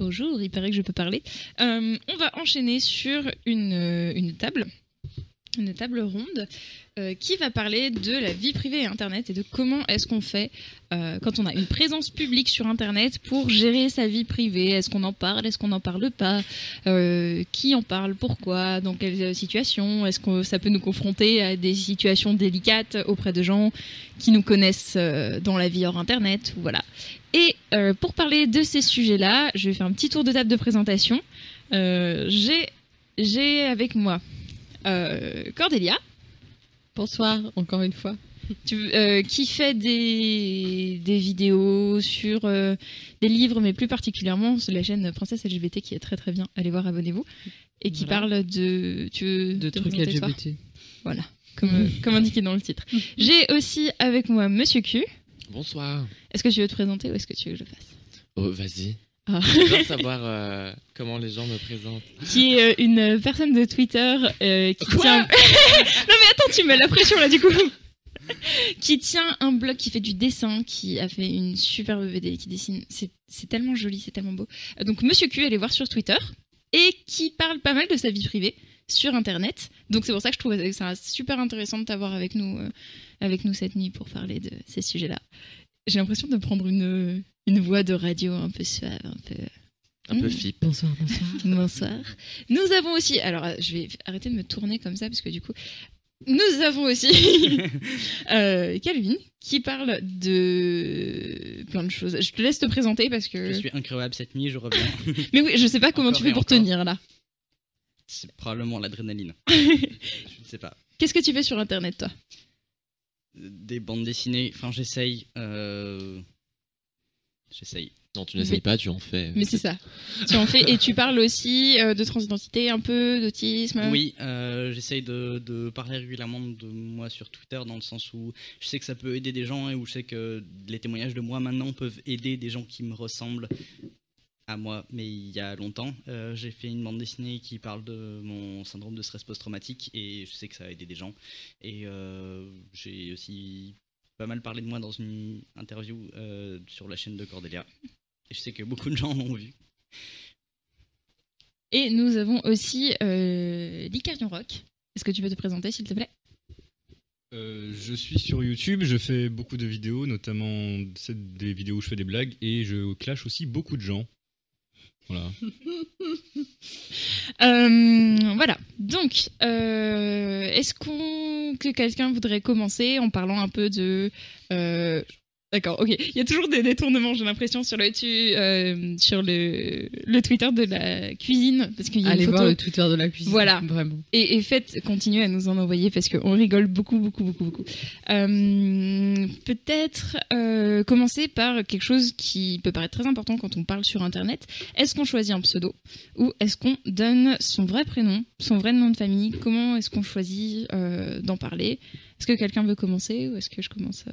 Bonjour, il paraît que je peux parler. On va enchaîner sur une table ronde qui va parler de la vie privée et Internet et de comment est-ce qu'on fait quand on a une présence publique sur Internet pour gérer sa vie privée. Est-ce qu'on en parle? Est-ce qu'on n'en parle pas? Qui en parle? Pourquoi? Dans quelles situations? Est-ce que ça peut nous confronter à des situations délicates auprès de gens qui nous connaissent dans la vie hors Internet? Voilà. Et pour parler de ces sujets-là, je vais faire un petit tour de table de présentation. J'ai avec moi Cordélia. Bonsoir, encore une fois. Qui fait des vidéos sur des livres, mais plus particulièrement sur la chaîne Princesse LGBT qui est très très bien. Allez voir, abonnez-vous. Et qui parle de trucs LGBT. Voilà, comme indiqué dans le titre. J'ai aussi avec moi Monsieur Q. Bonsoir. Est-ce que tu veux te présenter ou est-ce que tu veux que je fasse? Oh, vas-y. Ah. J'adore savoir comment les gens me présentent. Qui est une personne de Twitter qui tient... Non mais attends, tu mets la pression là du coup. Qui tient un blog, qui fait du dessin, qui a fait une superbe BD, qui dessine. C'est tellement joli, c'est tellement beau. Donc Monsieur Q, allez voir sur Twitter. Et qui parle pas mal de sa vie privée sur Internet. Donc c'est pour ça que je trouve que c'est super intéressant de t'avoir avec nous cette nuit pour parler de ces sujets-là. J'ai l'impression de prendre une voix de radio un peu suave, un peu FIP. Bonsoir. Bonsoir. Nous avons aussi... Alors, je vais arrêter de me tourner comme ça, parce que du coup... Nous avons aussi Calvin, qui parle de plein de choses. Je te laisse te présenter, parce que... Je suis incroyable cette nuit, je reviens. Mais oui, je sais pas comment tu fais pour tenir, là. C'est probablement l'adrénaline. Je ne sais pas. Qu'est-ce que tu fais sur Internet, toi? Des bandes dessinées, enfin j'essaye. Non, tu n'essayes pas, tu en fais. Mais c'est ça. Tu en fais et tu parles aussi de transidentité, un peu d'autisme. Oui, j'essaye de parler régulièrement de moi sur Twitter dans le sens où je sais que ça peut aider des gens et où je sais que les témoignages de moi maintenant peuvent aider des gens qui me ressemblent à moi, mais il y a longtemps. J'ai fait une bande dessinée qui parle de mon syndrome de stress post-traumatique et je sais que ça a aidé des gens. Et j'ai aussi pas mal parlé de moi dans une interview sur la chaîne de Cordélia. Et je sais que beaucoup de gens l'ont vu. Et nous avons aussi Licarion Rock. Est-ce que tu peux te présenter, s'il te plaît? Je suis sur YouTube, je fais beaucoup de vidéos, notamment des vidéos où je fais des blagues, et je clash aussi beaucoup de gens. Voilà. Voilà. Donc, est-ce que quelqu'un voudrait commencer en parlant un peu de... D'accord, ok. Il y a toujours des détournements, j'ai l'impression, sur le Twitter de la cuisine. Parce qu'il y a Allez une photo... voir le Twitter de la cuisine. Voilà. Vraiment. Et continuez à nous en envoyer parce qu'on rigole beaucoup. Peut-être commencer par quelque chose qui peut paraître très important quand on parle sur Internet. Est-ce qu'on choisit un pseudo ou est-ce qu'on donne son vrai prénom, son vrai nom de famille? Comment est-ce qu'on choisit d'en parler? Est-ce que quelqu'un veut commencer ou est-ce que je commence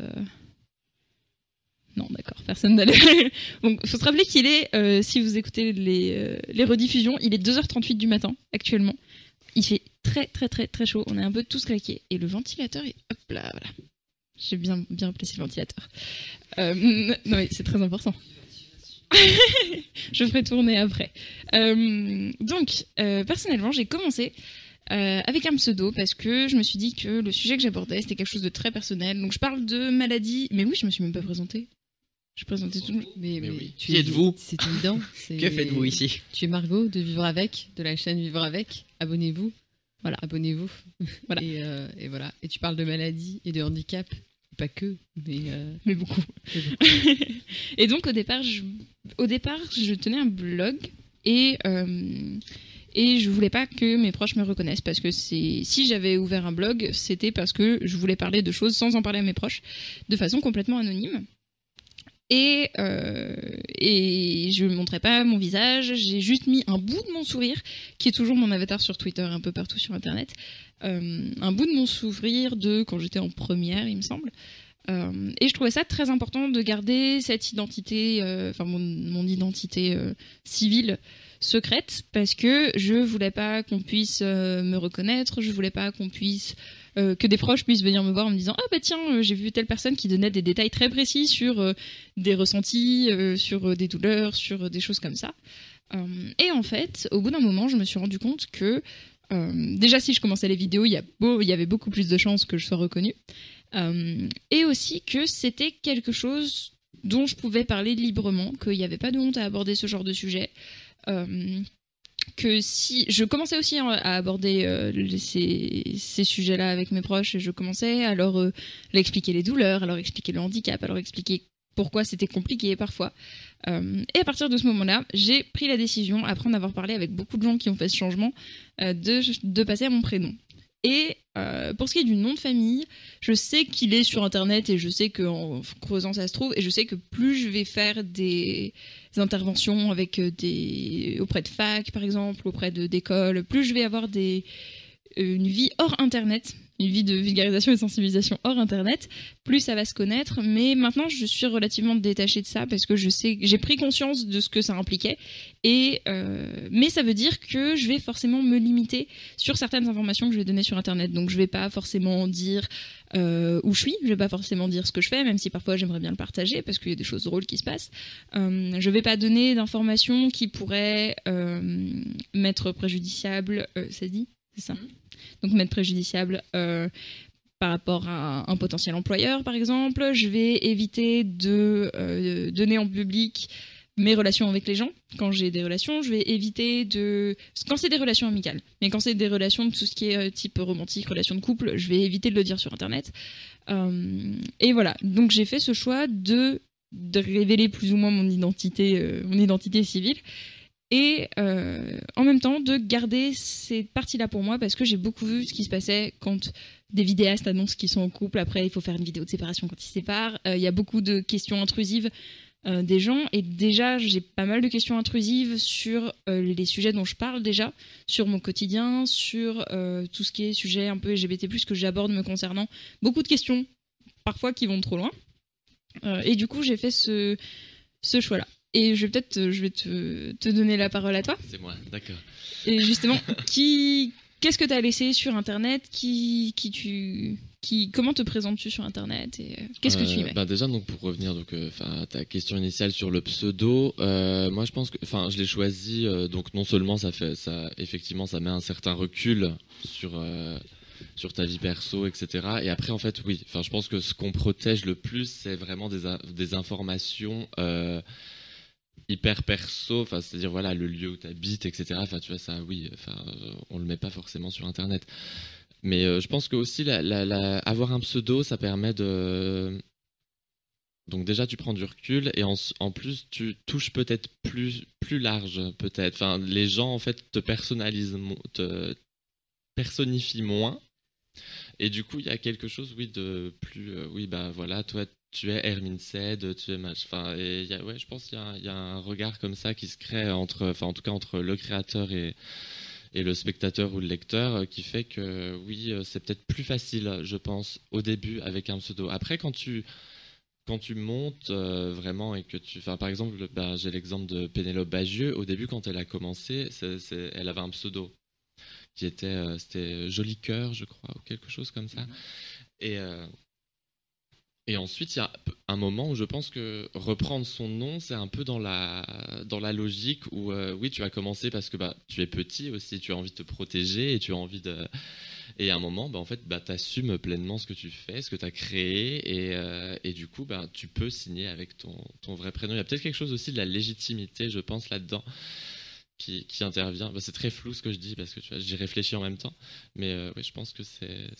Non, d'accord, personne n'a l'air. Bon, faut se rappeler qu'il est, si vous écoutez les rediffusions, il est 2h38 du matin, actuellement. Il fait très chaud, on est un peu tous claqués. Et le ventilateur est... Hop là, voilà. J'ai bien placé le ventilateur. Non, mais c'est très important. Je ferai tourner après. Donc, personnellement, j'ai commencé avec un pseudo parce que je me suis dit que le sujet que j'abordais, c'était quelque chose de très personnel. Donc, je parle de maladie... Mais oui, je me suis même pas présentée. Je présentais tout le monde. Mais oui. Qui êtes-vous? C'est évident. Que faites-vous ici? Tu es Margot de Vivre Avec, de la chaîne Vivre Avec. Abonnez-vous. Voilà, abonnez-vous. Voilà. Et voilà. Et tu parles de maladie et de handicap. Pas que, mais beaucoup. Et donc au départ, je tenais un blog et je voulais pas que mes proches me reconnaissent parce que si j'avais ouvert un blog, c'était parce que je voulais parler de choses sans en parler à mes proches, de façon complètement anonyme. Et je ne montrais pas mon visage, j'ai juste mis un bout de mon sourire, qui est toujours mon avatar sur Twitter, un peu partout sur Internet, un bout de mon sourire de quand j'étais en première, il me semble, Et je trouvais ça très important de garder cette identité, mon identité civile secrète, parce que je voulais pas qu'on puisse me reconnaître, je voulais pas qu'on puisse que des proches puissent venir me voir en me disant ah bah tiens j'ai vu telle personne qui donnait des détails très précis sur des ressentis, sur des douleurs, sur des choses comme ça. Et en fait au bout d'un moment je me suis rendu compte que déjà si je commençais les vidéos il y avait beaucoup plus de chances que je sois reconnue, et aussi que c'était quelque chose dont je pouvais parler librement, qu'il n'y avait pas de honte à aborder ce genre de sujet. Que si je commençais aussi à aborder ces sujets-là avec mes proches, et je commençais à leur expliquer les douleurs, à leur expliquer le handicap, à leur expliquer pourquoi c'était compliqué parfois. Et à partir de ce moment-là, j'ai pris la décision, après en avoir parlé avec beaucoup de gens qui ont fait ce changement, de passer à mon prénom. Et pour ce qui est du nom de famille, je sais qu'il est sur internet et je sais qu'en creusant ça se trouve, et je sais que plus je vais faire des interventions avec auprès de fac par exemple, auprès d'écoles, plus je vais avoir une vie hors internet, une vie de vulgarisation et de sensibilisation hors internet, plus ça va se connaître. Mais maintenant je suis relativement détachée de ça parce que je sais, j'ai pris conscience de ce que ça impliquait, et mais ça veut dire que je vais forcément me limiter sur certaines informations que je vais donner sur internet. Donc je vais pas forcément dire où je suis, je vais pas forcément dire ce que je fais, même si parfois j'aimerais bien le partager parce qu'il y a des choses drôles qui se passent. Je vais pas donner d'informations qui pourraient m'être préjudiciables, ça se dit, c'est ça, donc m'être préjudiciable par rapport à un potentiel employeur par exemple. Je vais éviter de donner en public mes relations avec les gens. Quand j'ai des relations, je vais éviter quand c'est des relations amicales, mais quand c'est des relations de tout ce qui est type romantique, relations de couple, je vais éviter de le dire sur internet. Et voilà, donc j'ai fait ce choix de révéler plus ou moins mon identité civile, et en même temps de garder ces parties-là pour moi, parce que j'ai beaucoup vu ce qui se passait quand des vidéastes annoncent qu'ils sont en couple. Après, il faut faire une vidéo de séparation quand ils se séparent. Il y a beaucoup de questions intrusives des gens, et déjà j'ai pas mal de questions intrusives sur les sujets dont je parle déjà, sur mon quotidien, sur tout ce qui est sujet un peu LGBT+, que j'aborde me concernant. Beaucoup de questions, parfois qui vont trop loin. Et du coup, j'ai fait ce choix-là. Et je vais te donner la parole à toi. C'est moi, d'accord. Et justement, qu'est-ce que tu as laissé sur Internet, comment te présentes-tu sur Internet, et qu'est-ce que tu y mets? Déjà, donc pour revenir à ta question initiale sur le pseudo, moi je pense que, je l'ai choisi, donc non seulement effectivement ça met un certain recul sur ta vie perso, etc. Et après, en fait, oui, je pense que ce qu'on protège le plus, c'est vraiment des informations hyper perso, c'est-à-dire voilà le lieu où tu habites, etc. Tu vois, ça, oui, on le met pas forcément sur internet. Mais je pense que aussi avoir un pseudo, ça permet de. Donc déjà tu prends du recul, et en plus tu touches peut-être plus large, peut-être. Les gens en fait te personnifient moins. Et du coup, il y a quelque chose, oui, de plus. Oui, voilà, toi, tu es Hermine Ced, tu es je pense qu'il y a un regard comme ça qui se crée en tout cas entre le créateur et le spectateur ou le lecteur, qui fait que, oui, c'est peut-être plus facile, je pense, au début avec un pseudo. Après, quand tu montes vraiment, et que par exemple, j'ai l'exemple de Pénélope Bagieux. Au début, quand elle a commencé, elle avait un pseudo qui c'était Joli Cœur, je crois, ou quelque chose comme ça. Et ensuite, il y a un moment où je pense que reprendre son nom, c'est un peu dans la logique où, oui, tu as commencé parce que tu es petit aussi, tu as envie de te protéger, et tu as envie de. Et à un moment, en fait, tu assumes pleinement ce que tu fais, ce que tu as créé, et du coup, tu peux signer avec ton vrai prénom. Il y a peut-être quelque chose aussi de la légitimité, je pense, là-dedans, qui intervient. C'est très flou ce que je dis, parce que tu vois, j'y réfléchis en même temps, mais oui, je pense que c'est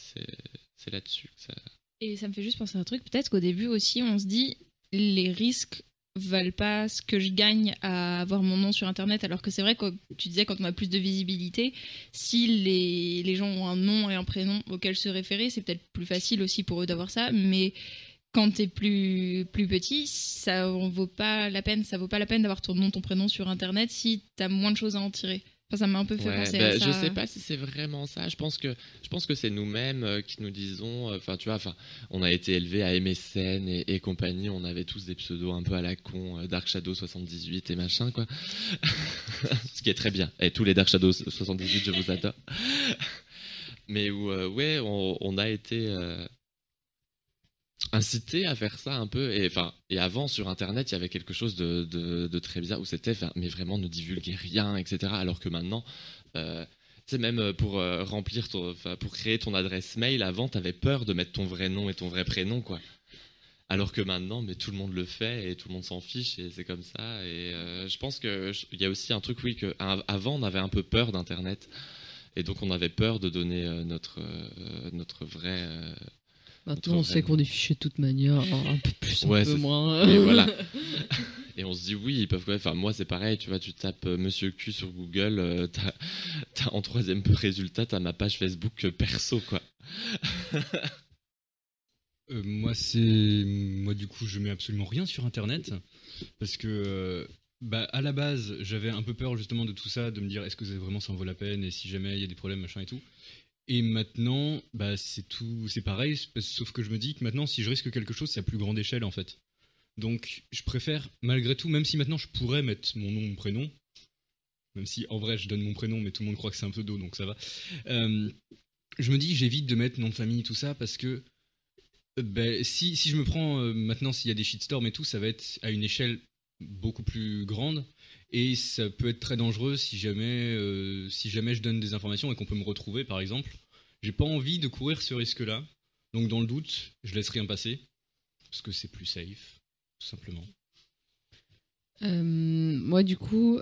là-dessus que ça. Et ça me fait juste penser à un truc, peut-être qu'au début aussi on se dit les risques valent pas ce que je gagne à avoir mon nom sur internet, alors que c'est vrai que tu disais, quand on a plus de visibilité, si les gens ont un nom et un prénom auquel se référer, c'est peut-être plus facile aussi pour eux d'avoir ça. Mais quand t'es plus petit, ça vaut pas la peine d'avoir ton nom, ton prénom sur internet si t'as moins de choses à en tirer. Enfin, ça m'a un peu fait Ouais, penser à ça. je sais pas si c'est vraiment ça. Je pense que c'est nous-mêmes qui nous disons. Enfin, tu vois, enfin, on a été élevés à MSN et compagnie. On avait tous des pseudos un peu à la con, Dark Shadow 78 et machin quoi. Ce qui est très bien. Et tous les Dark Shadow 78, je vous adore. Mais où, ouais, on a été incité à faire ça un peu. Et avant, sur Internet, il y avait quelque chose de très bizarre où c'était, mais vraiment ne divulguer rien, etc. Alors que maintenant, tu sais, même pour pour créer ton adresse mail, avant, t'avais peur de mettre ton vrai nom et ton vrai prénom, quoi. Alors que maintenant, mais tout le monde le fait et tout le monde s'en fiche et c'est comme ça. Et je pense que il y a aussi un truc, oui, que avant, on avait un peu peur d'Internet et donc on avait peur de donner notre vrai. Maintenant, on sait qu'on est fiché de toute manière, un peu plus, un Ouais, peu c'est- moins. Et voilà. Et on se dit oui, ils peuvent quand même. Enfin, moi, c'est pareil, tu vois, tu tapes Monsieur Q sur Google, t'as en troisième résultat, t'as ma page Facebook perso, quoi. Moi du coup je mets absolument rien sur internet parce que à la base j'avais un peu peur justement de tout ça, de me dire est-ce que vraiment ça en vaut la peine et si jamais il y a des problèmes machin et tout. Et maintenant c'est pareil, sauf que je me dis que maintenant si je risque quelque chose c'est à plus grande échelle en fait. Donc je préfère malgré tout, même si maintenant je pourrais mettre mon nom, mon prénom, même si en vrai je donne mon prénom mais tout le monde croit que c'est un pseudo donc ça va. Je me dis j'évite de mettre nom de famille tout ça parce que si je me prends maintenant, s'il y a des shitstorms et tout, ça va être à une échelle beaucoup plus grande et ça peut être très dangereux si jamais je donne des informations et qu'on peut me retrouver par exemple. J'ai pas envie de courir ce risque-là, donc dans le doute, je laisse rien passer parce que c'est plus safe, tout simplement. Moi, du coup,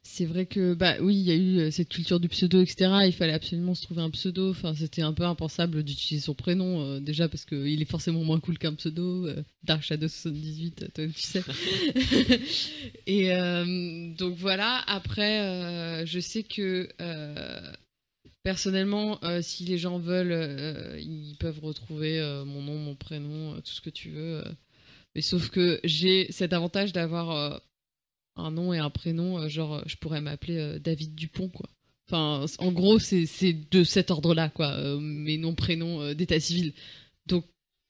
c'est vrai que, oui, il y a eu cette culture du pseudo, etc. Il fallait absolument se trouver un pseudo. Enfin, c'était un peu impensable d'utiliser son prénom, déjà parce qu'il est forcément moins cool qu'un pseudo. Dark Shadow 78, toi tu sais. Et donc voilà. Après, je sais que personnellement, si les gens veulent, ils peuvent retrouver mon nom, mon prénom, tout ce que tu veux. Mais sauf que j'ai cet avantage d'avoir un nom et un prénom, genre je pourrais m'appeler David Dupont, quoi. Enfin, en gros, c'est de cet ordre-là, quoi. Mes noms, prénoms d'état civil. Donc,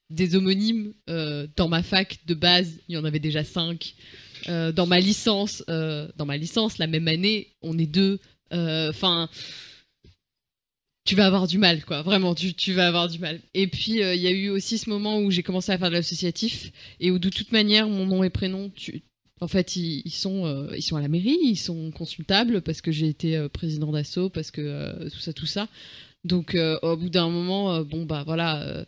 des homonymes, dans ma fac de base, il y en avait déjà 5. Dans ma licence, la même année, on est 2. Enfin, tu vas avoir du mal, quoi. Vraiment, tu vas avoir du mal. Et puis, il y a eu aussi ce moment où j'ai commencé à faire de l'associatif et où, de toute manière, mon nom et prénom, en fait, ils sont à la mairie, ils sont consultables parce que j'ai été président d'asso, parce que tout ça. Donc, au bout d'un moment, voilà,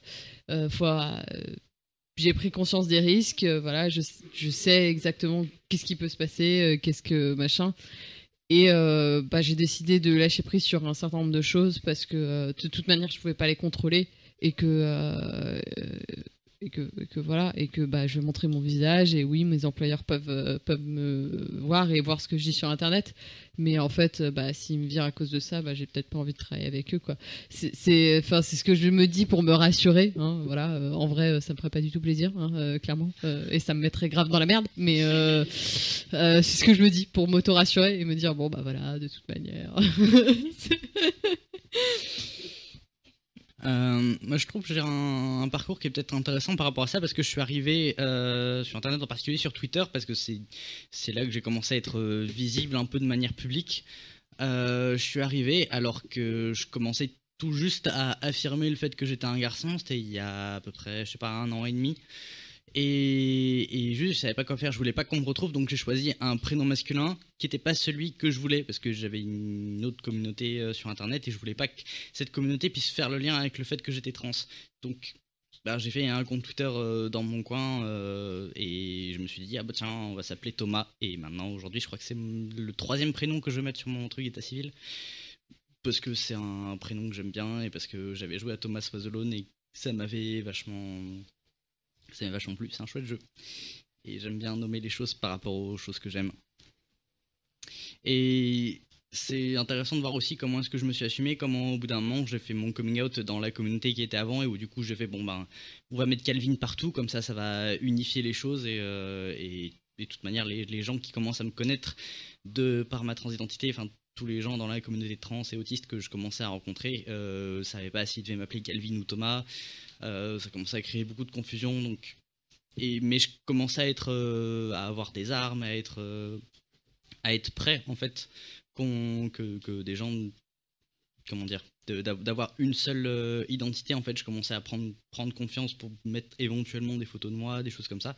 j'ai pris conscience des risques. Voilà, je sais exactement qu'est-ce qui peut se passer, qu'est-ce que machin. Et j'ai décidé de lâcher prise sur un certain nombre de choses parce que de toute manière, je pouvais pas les contrôler et que voilà, et que je vais montrer mon visage et oui, mes employeurs peuvent me voir et voir ce que je dis sur internet, mais en fait s'ils me virent à cause de ça, j'ai peut-être pas envie de travailler avec eux, quoi. C'est ce que je me dis pour me rassurer, hein, voilà. En vrai, ça me ferait pas du tout plaisir, hein, clairement, et ça me mettrait grave dans la merde, mais c'est ce que je me dis pour m'auto-rassurer et me dire bon voilà, de toute manière. Moi, je trouve que j'ai un parcours qui est peut-être intéressant par rapport à ça parce que je suis arrivé sur Internet, en particulier sur Twitter, parce que c'est là que j'ai commencé à être visible un peu de manière publique. Je suis arrivé alors que je commençais tout juste à affirmer le fait que j'étais un garçon. C'était il y a à peu près, je sais pas, 1 an et demi. Et juste, je savais pas quoi faire, je voulais pas qu'on me retrouve, donc j'ai choisi un prénom masculin qui était pas celui que je voulais, parce que j'avais une autre communauté sur internet et je voulais pas que cette communauté puisse faire le lien avec le fait que j'étais trans. Donc j'ai fait un compte Twitter dans mon coin et je me suis dit tiens, on va s'appeler Thomas. Et maintenant, aujourd'hui, je crois que c'est le 3e prénom que je vais mettre sur mon truc état civil, parce que c'est un prénom que j'aime bien et parce que j'avais joué à Thomas Was Alone et ça m'avait vachement plu. C'est un chouette jeu et j'aime bien nommer les choses par rapport aux choses que j'aime. Et c'est intéressant de voir aussi comment est-ce que je me suis assumé, comment au bout d'un moment j'ai fait mon coming out dans la communauté qui était avant et où du coup j'ai fait on va mettre Calvin partout, comme ça va unifier les choses et de toute manière, les gens qui commencent à me connaître par ma transidentité, enfin tous les gens dans la communauté trans et autistes que je commençais à rencontrer savaient pas s'ils devaient m'appeler Calvin ou Thomas. Ça commençait à créer beaucoup de confusion. Donc, mais je commençais à avoir des armes, à être prêt en fait, que des gens, comment dire, d'avoir une seule identité. En fait, je commençais à prendre confiance pour mettre éventuellement des photos de moi, des choses comme ça.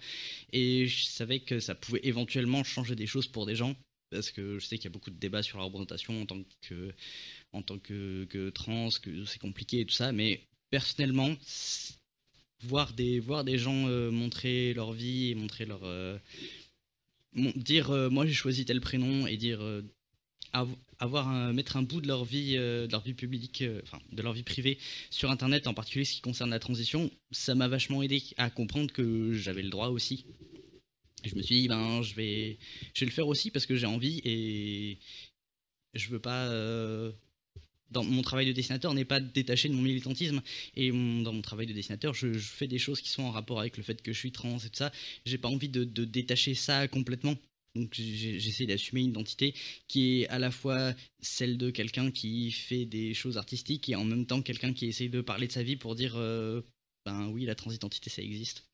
Et je savais que ça pouvait éventuellement changer des choses pour des gens. Parce que je sais qu'il y a beaucoup de débats sur la représentation en tant que trans, que c'est compliqué et tout ça, mais personnellement, voir des gens montrer leur vie et montrer dire moi j'ai choisi tel prénom et dire mettre un bout de leur vie publique, de leur vie privée sur internet, en particulier ce qui concerne la transition, ça m'a vachement aidé à comprendre que j'avais le droit aussi. Et je me suis dit, je vais le faire aussi parce que j'ai envie et je veux pas. Dans mon travail de dessinateur, n'est pas détaché de mon militantisme. Et dans mon travail de dessinateur, je fais des choses qui sont en rapport avec le fait que je suis trans et tout ça. J'ai pas envie de détacher ça complètement. Donc j'essaie d'assumer une identité qui est à la fois celle de quelqu'un qui fait des choses artistiques et en même temps quelqu'un qui essaye de parler de sa vie pour dire oui, la transidentité ça existe.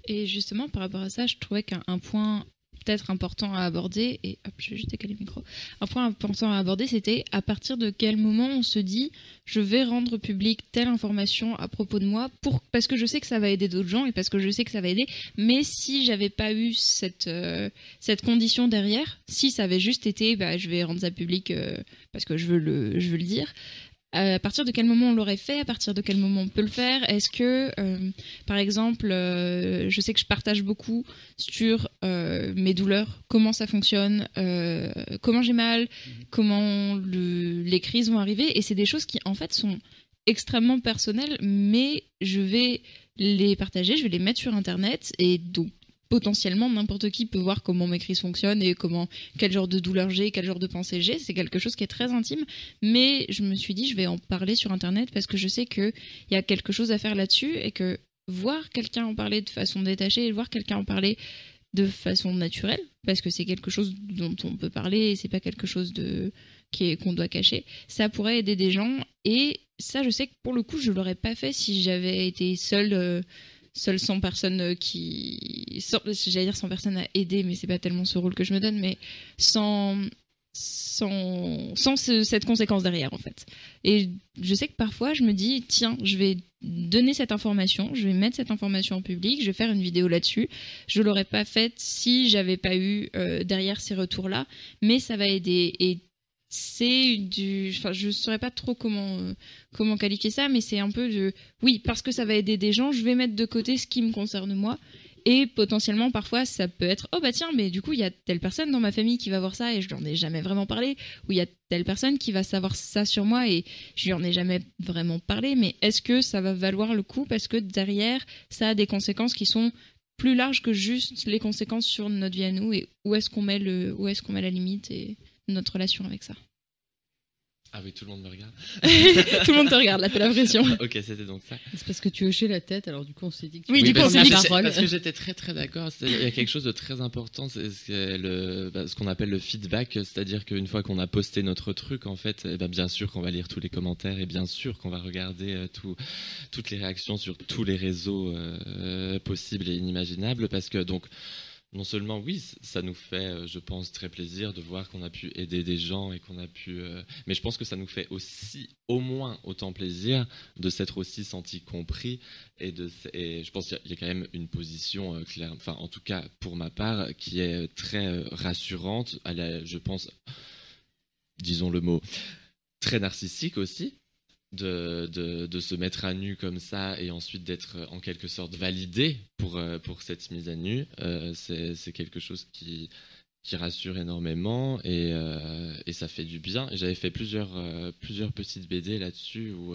Et justement, par rapport à ça, je trouvais qu'un point peut-être important à aborder, et hop, je vais juste décaler le micro, un point important à aborder, c'était à partir de quel moment on se dit je vais rendre public telle information à propos de moi, parce que je sais que ça va aider d'autres gens et parce que je sais que ça va aider, mais si j'avais pas eu cette condition derrière, si ça avait juste été je vais rendre ça public parce que je veux le dire, à partir de quel moment on l'aurait fait, à partir de quel moment on peut le faire. Est-ce que, par exemple, je sais que je partage beaucoup sur mes douleurs, comment ça fonctionne, comment j'ai mal, comment les crises vont arriver, et c'est des choses qui en fait sont extrêmement personnelles, mais je vais les partager, je vais les mettre sur internet, et donc potentiellement n'importe qui peut voir comment mes crises fonctionnent et quel genre de douleur j'ai, quel genre de pensée j'ai. C'est quelque chose qui est très intime, mais je me suis dit je vais en parler sur internet parce que je sais qu'il y a quelque chose à faire là-dessus et que voir quelqu'un en parler de façon détachée et voir quelqu'un en parler de façon naturelle, parce que c'est quelque chose dont on peut parler et c'est pas quelque chose qu'on doit cacher, ça pourrait aider des gens. Et ça, je sais que pour le coup je l'aurais pas fait si j'avais été seule sans personne j'allais dire sans personne à aider, mais c'est pas tellement ce rôle que je me donne, mais sans cette conséquence derrière en fait. Et je sais que parfois je me dis tiens, je vais donner cette information, je vais mettre cette information en public, je vais faire une vidéo là-dessus. Je l'aurais pas faite si j'avais pas eu derrière ces retours là, mais ça va aider. Et je saurais pas trop comment qualifier ça, mais c'est un peu oui, parce que ça va aider des gens, je vais mettre de côté ce qui me concerne moi, et potentiellement parfois ça peut être tiens, mais du coup il y a telle personne dans ma famille qui va voir ça et je lui en ai jamais vraiment parlé, ou il y a telle personne qui va savoir ça sur moi et je lui en ai jamais vraiment parlé, mais est-ce que ça va valoir le coup parce que derrière ça a des conséquences qui sont plus larges que juste les conséquences sur notre vie à nous, et où est-ce qu'on met la limite et notre relation avec ça. Ah oui, tout le monde me regarde. Tout le monde te regarde, là, t'as la pression. Ok, c'était donc ça. C'est parce que tu hochais la tête, alors du coup on s'est dit que oui, du coup on s'est dit parce que j'étais très très d'accord. Il y a quelque chose de très important, c'est ce qu'on appelle le feedback, c'est-à-dire qu'une fois qu'on a posté notre truc, en fait, bien sûr qu'on va lire tous les commentaires et bien sûr qu'on va regarder toutes les réactions sur tous les réseaux possibles et inimaginables, parce que donc non seulement, oui, ça nous fait, je pense, très plaisir de voir qu'on a pu aider des gens et qu'on a pu... mais je pense que ça nous fait aussi, au moins, autant plaisir de s'être aussi senti compris. Et je pense qu'il y a quand même une position claire, enfin, en tout cas, pour ma part, qui est très rassurante, je pense, disons le mot, très narcissique aussi. De se mettre à nu comme ça et ensuite d'être en quelque sorte validé pour cette mise à nu, c'est quelque chose qui rassure énormément et ça fait du bien. Et j'avais fait plusieurs petites BD là-dessus où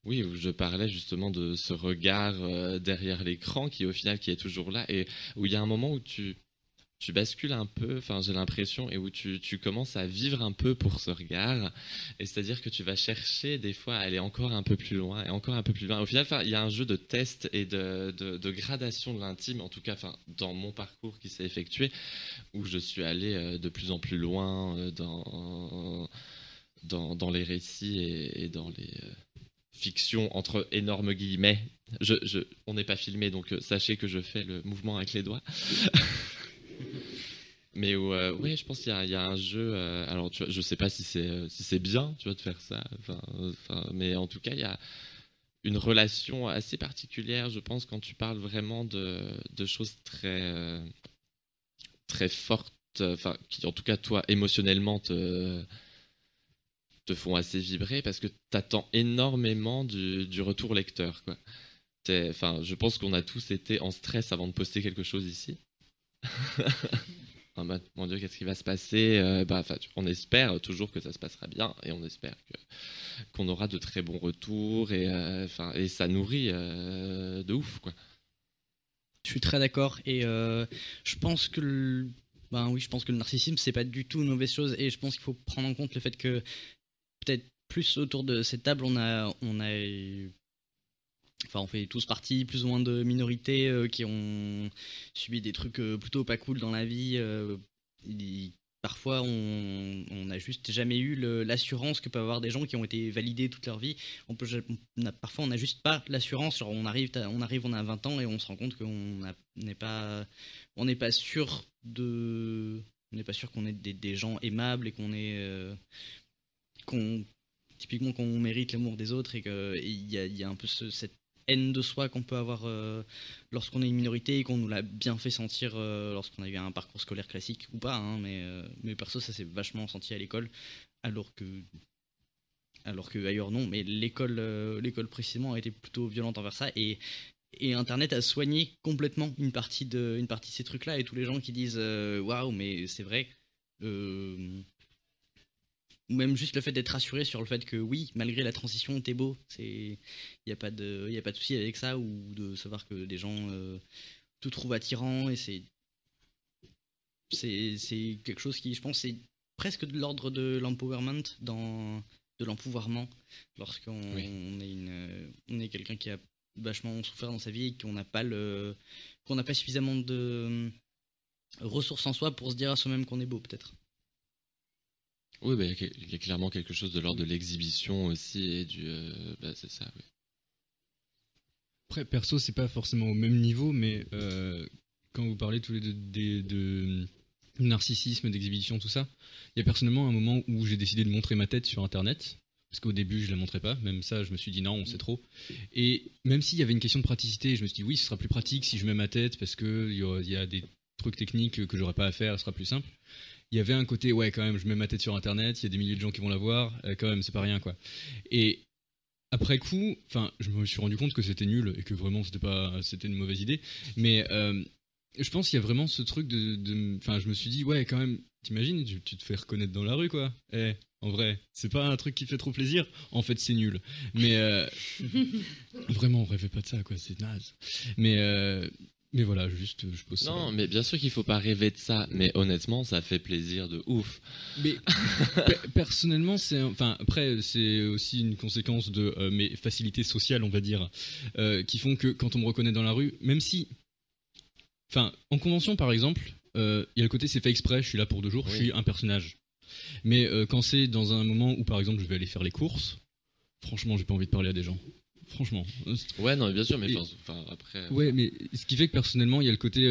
je parlais justement de ce regard derrière l'écran qui au final qui est toujours là et où il y a un moment où tu tu bascules un peu, enfin j'ai l'impression, et où tu commences à vivre un peu pour ce regard, et c'est-à-dire que tu vas chercher des fois à aller encore un peu plus loin, et encore un peu plus loin. Au final, il y a un jeu de test et de gradation de l'intime, en tout cas dans mon parcours qui s'est effectué, où je suis allé de plus en plus loin dans les récits et dans les fictions, entre énormes guillemets. On n'est pas filmé, donc sachez que je fais le mouvement avec les doigts. Mais ouais, je pense qu'il y a un jeu. Alors, tu vois, je sais pas si c'est bien, tu vois, de faire ça. Mais en tout cas, il y a une relation assez particulière, je pense, quand tu parles vraiment de choses très très fortes, enfin, qui en tout cas toi émotionnellement te font assez vibrer, parce que t'attends énormément du retour lecteur, quoi. Enfin, je pense qu'on a tous été en stress avant de poster quelque chose ici. En mode, mon Dieu, qu'est-ce qui va se passer? On espère toujours que ça se passera bien, et on espère qu'on aura de très bons retours, et ça nourrit de ouf, quoi. Je suis très d'accord, et je pense que je pense que le narcissisme, c'est pas du tout une mauvaise chose, et je pense qu'il faut prendre en compte le fait que peut-être plus autour de cette table, on fait tous partie plus ou moins de minorités qui ont subi des trucs plutôt pas cool dans la vie. Parfois, on n'a juste jamais eu l'assurance que peuvent avoir des gens qui ont été validés toute leur vie. Parfois, on n'a juste pas l'assurance. Genre, on arrive, on a 20 ans et on se rend compte qu'on n'est pas sûr qu'on est des gens aimables et typiquement qu'on mérite l'amour des autres, et qu'il y a un peu cette haine de soi qu'on peut avoir lorsqu'on est une minorité, et qu'on nous l'a bien fait sentir lorsqu'on a eu un parcours scolaire classique ou pas, hein, mais perso, ça s'est vachement senti à l'école, alors que ailleurs non, mais l'école précisément a été plutôt violente envers ça, et Internet a soigné complètement une partie de ces trucs là, et tous les gens qui disent waouh, mais c'est vrai, ou même juste le fait d'être rassuré sur le fait que oui, malgré la transition, t'es beau, il y a pas de souci avec ça, ou de savoir que des gens te trouvent attirant, et c'est quelque chose qui, je pense, c'est presque de l'ordre de l'empowerment, de l'empouvoirment, lorsqu'on est quelqu'un qui a vachement souffert dans sa vie, et qu'on n'a pas suffisamment de ressources en soi pour se dire à soi-même qu'on est beau, peut-être. Oui, il y a clairement quelque chose de l'ordre de l'exhibition aussi, et c'est ça, oui. Après, perso, c'est pas forcément au même niveau, mais quand vous parlez tous les deux de narcissisme, d'exhibition, tout ça, il y a personnellement un moment où j'ai décidé de montrer ma tête sur Internet, parce qu'au début, je la montrais pas, même ça, je me suis dit non, c'est trop. Et même s'il y avait une question de praticité, je me suis dit oui, ce sera plus pratique si je mets ma tête, parce qu'il y a des trucs techniques que j'aurais pas à faire, ce sera plus simple. Il y avait un côté, ouais, quand même, je mets ma tête sur Internet, il y a des milliers de gens qui vont la voir, quand même, c'est pas rien, quoi. Et après coup, je me suis rendu compte que c'était nul, et que vraiment, c'était une mauvaise idée. Mais je pense qu'il y a vraiment ce truc je me suis dit, ouais, quand même, t'imagines, tu te fais reconnaître dans la rue, quoi. En vrai, c'est pas un truc qui fait trop plaisir. En fait, c'est nul. Mais vraiment, on rêvait pas de ça, quoi, c'est naze. Mais voilà, juste, je pose ça. Non, mais bien sûr qu'il faut pas rêver de ça, mais honnêtement, ça fait plaisir de ouf. Mais personnellement, après, c'est aussi une conséquence de mes facilités sociales, on va dire, qui font que quand on me reconnaît dans la rue, même si, en convention, par exemple, il y a le côté c'est fait exprès, je suis là pour 2 jours, oui. Je suis un personnage. Mais quand c'est dans un moment où, par exemple, je vais aller faire les courses, franchement, j'ai pas envie de parler à des gens. Franchement. Ouais, non, bien sûr, mais après. Ouais, mais ce qui fait que personnellement, il y a le côté,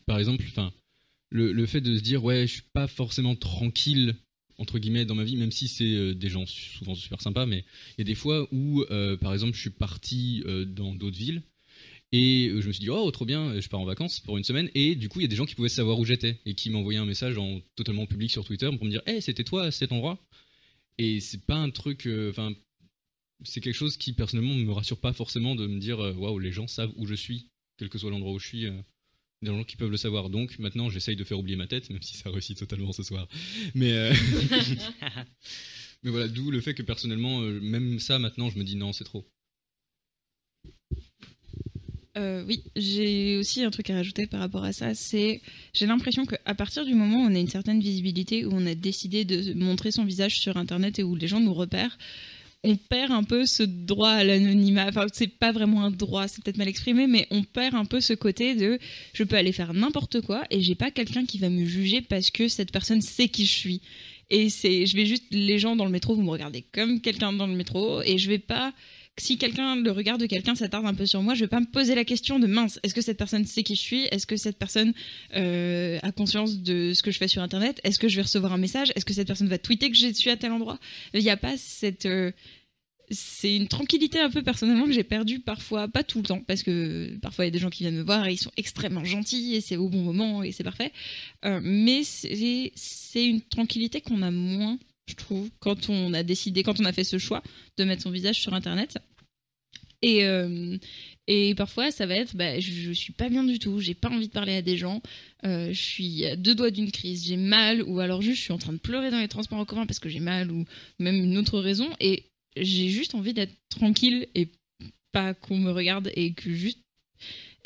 par exemple, le fait de se dire, ouais, je suis pas forcément tranquille, entre guillemets, dans ma vie, même si c'est des gens souvent super sympas, mais il y a des fois où, par exemple, je suis parti dans d'autres villes, et je me suis dit, oh, trop bien, je pars en vacances pour 1 semaine, et du coup, il y a des gens qui pouvaient savoir où j'étais, et qui m'envoyaient un message totalement public sur Twitter pour me dire, hey, c'était toi à cet endroit. Et c'est pas un truc, c'est quelque chose qui personnellement ne me rassure pas forcément, de me dire waouh, les gens savent où je suis, quel que soit l'endroit où je suis, des gens qui peuvent le savoir. Donc maintenant, j'essaye de faire oublier ma tête, même si ça réussit totalement ce soir. Mais voilà, d'où le fait que personnellement, même ça maintenant, je me dis non, c'est trop. Oui, j'ai aussi un truc à rajouter par rapport à ça. J'ai l'impression qu'à partir du moment où on a une certaine visibilité, où on a décidé de montrer son visage sur Internet et où les gens nous repèrent, on perd un peu ce droit à l'anonymat. Enfin, c'est pas vraiment un droit, c'est peut-être mal exprimé, mais on perd un peu ce côté de je peux aller faire n'importe quoi et j'ai pas quelqu'un qui va me juger parce que cette personne sait qui je suis. Et je vais juste, les gens dans le métro, vous me regardez comme quelqu'un dans le métro et je vais pas, si le regard de quelqu'un s'attarde un peu sur moi, je vais pas me poser la question de mince, est-ce que cette personne sait qui je suis? Est-ce que cette personne a conscience de ce que je fais sur Internet? Est-ce que je vais recevoir un message? Est-ce que cette personne va tweeter que je suis à tel endroit? Il n'y a pas cette... c'est une tranquillité un peu personnellement que j'ai perdue parfois, pas tout le temps, parce que parfois il y a des gens qui viennent me voir et ils sont extrêmement gentils et c'est au bon moment et c'est parfait. Mais c'est une tranquillité qu'on a moins, je trouve, quand on a fait ce choix de mettre son visage sur Internet. Et parfois, ça va être, je suis pas bien du tout, j'ai pas envie de parler à des gens, je suis à 2 doigts d'une crise, j'ai mal, ou alors juste je suis en train de pleurer dans les transports en commun parce que j'ai mal, ou même une autre raison, et j'ai juste envie d'être tranquille et pas qu'on me regarde et que juste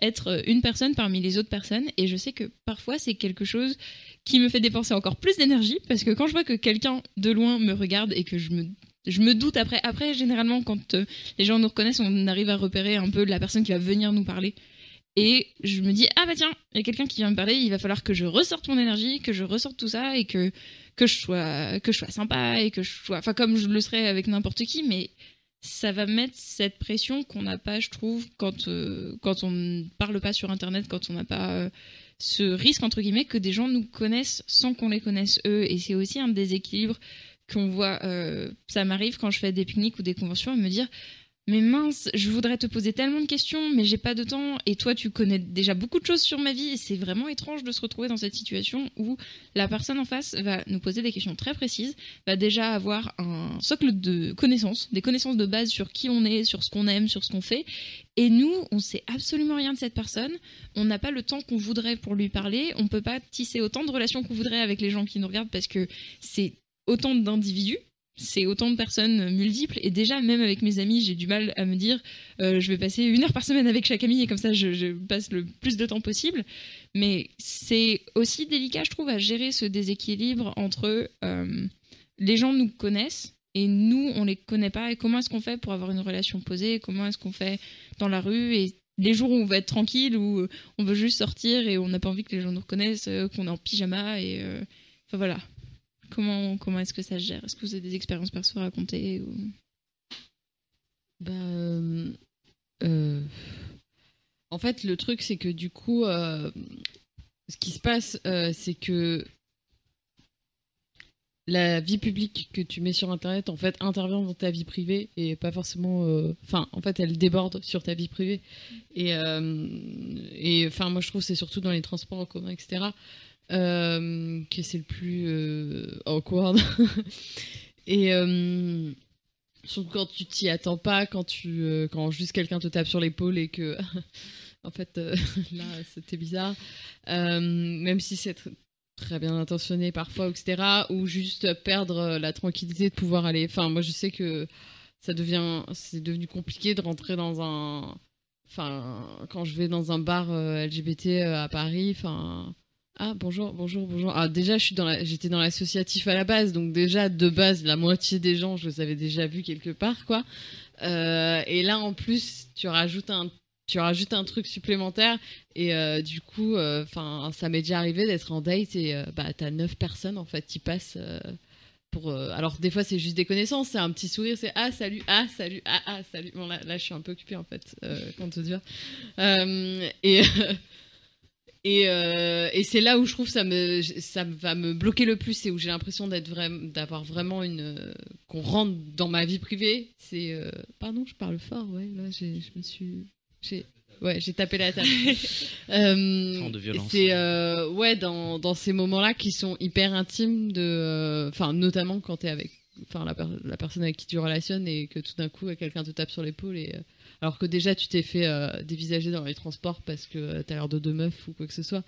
être une personne parmi les autres personnes. Et je sais que parfois c'est quelque chose qui me fait dépenser encore plus d'énergie parce que quand je vois que quelqu'un de loin me regarde et que je me doute après généralement quand les gens nous reconnaissent, on arrive à repérer un peu la personne qui va venir nous parler. Et je me dis, ah bah tiens, il y a quelqu'un qui vient me parler, il va falloir que je ressorte mon énergie, que je ressorte tout ça et que je sois sympa et que je sois, enfin comme je le serais avec n'importe qui, mais ça va mettre cette pression qu'on n'a pas, je trouve, quand on ne parle pas sur Internet, quand on n'a pas ce risque entre guillemets que des gens nous connaissent sans qu'on les connaisse eux. Et c'est aussi un déséquilibre qu'on voit. Ça m'arrive quand je fais des pique-niques ou des conventions à me dire, mais mince, je voudrais te poser tellement de questions, mais j'ai pas de temps. Et toi, tu connais déjà beaucoup de choses sur ma vie. Et c'est vraiment étrange de se retrouver dans cette situation où la personne en face va nous poser des questions très précises, va déjà avoir un socle de connaissances, des connaissances de base sur qui on est, sur ce qu'on aime, sur ce qu'on fait. Et nous, on sait absolument rien de cette personne. On n'a pas le temps qu'on voudrait pour lui parler. On peut pas tisser autant de relations qu'on voudrait avec les gens qui nous regardent parce que c'est autant d'individus. C'est autant de personnes multiples et déjà même avec mes amis j'ai du mal à me dire je vais passer 1 heure par semaine avec chaque ami et comme ça je passe le plus de temps possible, mais c'est aussi délicat je trouve à gérer ce déséquilibre entre les gens nous connaissent et nous on les connaît pas et comment est-ce qu'on fait pour avoir une relation posée, comment est-ce qu'on fait dans la rue et les jours où on va être tranquille, où on veut juste sortir et on n'a pas envie que les gens nous reconnaissent, qu'on est en pyjama et enfin voilà. Comment est-ce que ça se gère? Est-ce que vous avez des expériences perso à raconter ou... En fait, le truc, c'est que du coup, ce qui se passe, c'est que la vie publique que tu mets sur Internet, en fait, intervient dans ta vie privée et pas forcément... Enfin, en fait, elle déborde sur ta vie privée. Et enfin, moi, je trouve que c'est surtout dans les transports en commun, etc., que c'est le plus awkward. Et surtout quand tu t'y attends pas, quand juste quelqu'un te tape sur l'épaule et que en fait là c'était bizarre, même si c'est très bien intentionné parfois, etc., ou juste perdre la tranquillité de pouvoir aller, enfin moi je sais que c'est devenu compliqué de rentrer dans quand je vais dans un bar LGBT à Paris, enfin ah bonjour. Ah déjà j'étais dans l'associatif à la base, donc déjà de base la moitié des gens je les avais déjà vus quelque part quoi. Et là en plus tu rajoutes un truc supplémentaire et du coup enfin ça m'est déjà arrivé d'être en date et t'as 9 personnes en fait qui passent pour alors des fois c'est juste des connaissances, c'est un petit sourire, c'est ah salut salut. Bon là je suis un peu occupée en fait quand te dire et c'est là où je trouve ça va me bloquer le plus, c'est où j'ai l'impression d'avoir vraiment qu'on rentre dans ma vie privée. C'est pardon, je parle fort, ouais, là j'ai tapé la table. De violence. C'est ouais dans ces moments-là qui sont hyper intimes enfin notamment quand t'es avec la personne avec qui tu relationnes et que tout d'un coup quelqu'un te tape sur l'épaule et alors que déjà tu t'es fait dévisager dans les transports parce que t'as l'air de 2 meufs ou quoi que ce soit.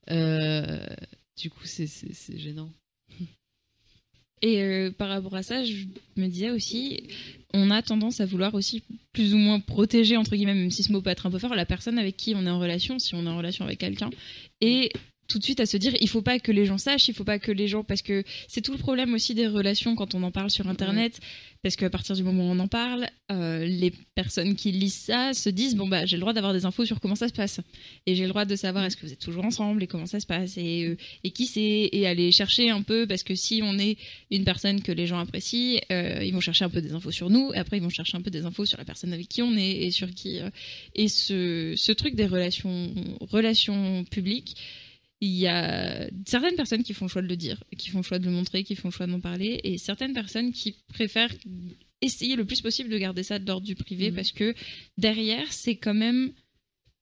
Du coup c'est gênant. Et par rapport à ça, je me disais aussi, on a tendance à vouloir aussi plus ou moins protéger, entre guillemets, même si ce mot peut être un peu fort, la personne avec qui on est en relation, si on est en relation avec quelqu'un. Et tout de suite à se dire, il faut pas que les gens sachent, il faut pas que les gens... Parce que c'est tout le problème aussi des relations quand on en parle sur Internet. Parce qu'à partir du moment où on en parle, les personnes qui lisent ça se disent, bon bah j'ai le droit d'avoir des infos sur comment ça se passe. Et j'ai le droit de savoir est-ce que vous êtes toujours ensemble et comment ça se passe et qui c'est. Et aller chercher un peu, parce que si on est une personne que les gens apprécient, ils vont chercher un peu des infos sur nous. Et après ils vont chercher un peu des infos sur la personne avec qui on est et sur qui... Et ce truc des relations publiques, il y a certaines personnes qui font le choix de le dire, qui font le choix de le montrer, qui font le choix d'en parler, et certaines personnes qui préfèrent essayer le plus possible de garder ça de l'ordre du privé, parce que derrière, c'est quand même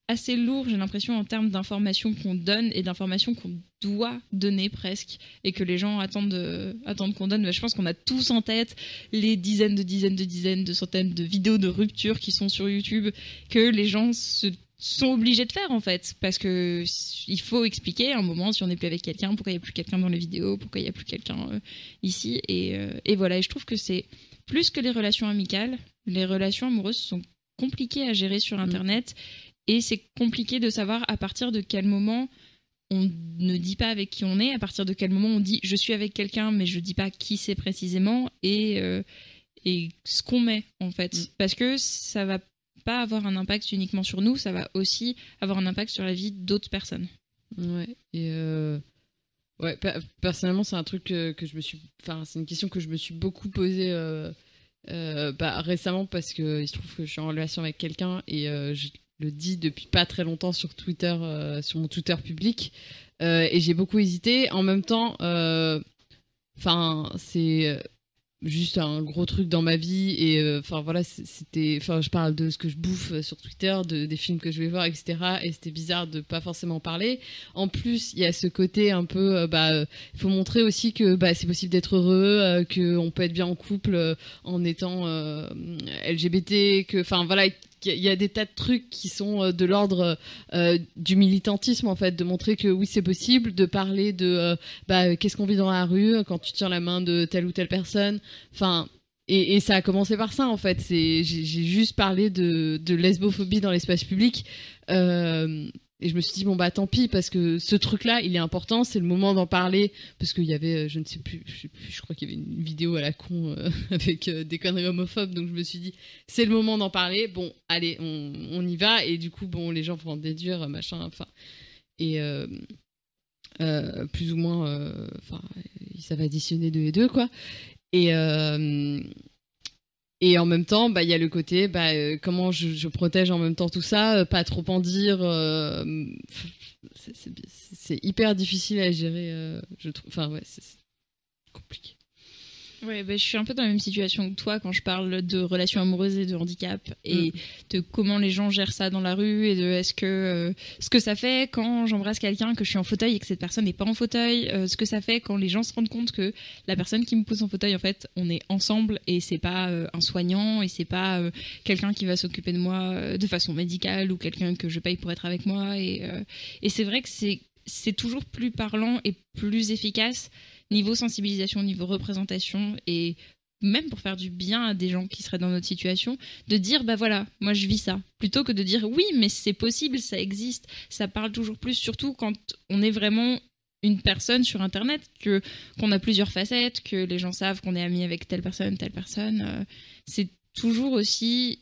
assez lourd, j'ai l'impression, en termes d'informations qu'on donne et d'informations qu'on doit donner presque, et que les gens attendent qu'on donne. Mais je pense qu'on a tous en tête les dizaines de centaines de vidéos de rupture qui sont sur YouTube, que les gens sont obligés de faire en fait, parce que il faut expliquer à un moment si on n'est plus avec quelqu'un, pourquoi il n'y a plus quelqu'un dans les vidéos, pourquoi il n'y a plus quelqu'un ici, et voilà. Et je trouve que c'est plus que les relations amicales, les relations amoureuses sont compliquées à gérer sur Internet, et c'est compliqué de savoir à partir de quel moment on ne dit pas avec qui on est, à partir de quel moment on dit je suis avec quelqu'un mais je dis pas qui c'est précisément, et ce qu'on met en fait, parce que ça va pas avoir un impact uniquement sur nous, ça va aussi avoir un impact sur la vie d'autres personnes. Ouais, et ouais, personnellement, c'est un truc que je me suis... Enfin, c'est une question que je me suis beaucoup posée récemment, parce que il se trouve que je suis en relation avec quelqu'un, et je le dis depuis pas très longtemps sur Twitter, sur mon Twitter public, et j'ai beaucoup hésité. En même temps, c'est... juste un gros truc dans ma vie, et voilà, c'était, je parle de ce que je bouffe sur Twitter, des films que je vais voir, etc., et c'était bizarre de pas forcément parler. En plus, il y a ce côté un peu il faut montrer aussi que c'est possible d'être heureux, que on peut être bien en couple en étant LGBT, que voilà, il y a des tas de trucs qui sont de l'ordre du militantisme, en fait, de montrer que oui, c'est possible, de parler de qu'est-ce qu'on vit dans la rue quand tu tiens la main de telle ou telle personne. Enfin, et ça a commencé par ça, en fait. J'ai juste parlé de lesbophobie dans l'espace public. Et je me suis dit, bon, tant pis, parce que ce truc-là, il est important, c'est le moment d'en parler. Parce qu'il y avait, je ne sais plus, je crois qu'il y avait une vidéo à la con avec des conneries homophobes. Donc je me suis dit, c'est le moment d'en parler. Bon, allez, on y va. Et du coup, les gens vont en déduire, machin, enfin. Et plus ou moins, ça va additionner 2 et 2, quoi. Et en même temps, il y a le côté, comment je protège en même temps tout ça, pas trop en dire. C'est hyper difficile à gérer, je trouve. Enfin, ouais, c'est compliqué. Ouais, je suis un peu dans la même situation que toi quand je parle de relations amoureuses et de handicap, et de comment les gens gèrent ça dans la rue, et de ce que ça fait quand j'embrasse quelqu'un, que je suis en fauteuil et que cette personne n'est pas en fauteuil, ce que ça fait quand les gens se rendent compte que la personne qui me pousse en fauteuil, en fait, on est ensemble, et c'est pas un soignant, et c'est pas quelqu'un qui va s'occuper de moi de façon médicale, ou quelqu'un que je paye pour être avec moi, et c'est vrai que c'est toujours plus parlant et plus efficace niveau sensibilisation, niveau représentation, et même pour faire du bien à des gens qui seraient dans notre situation, de dire voilà, moi je vis ça, plutôt que de dire oui, mais c'est possible, ça existe. Ça parle toujours plus, surtout quand on est vraiment une personne sur Internet, qu'on a plusieurs facettes, que les gens savent qu'on est amis avec telle personne. C'est toujours aussi...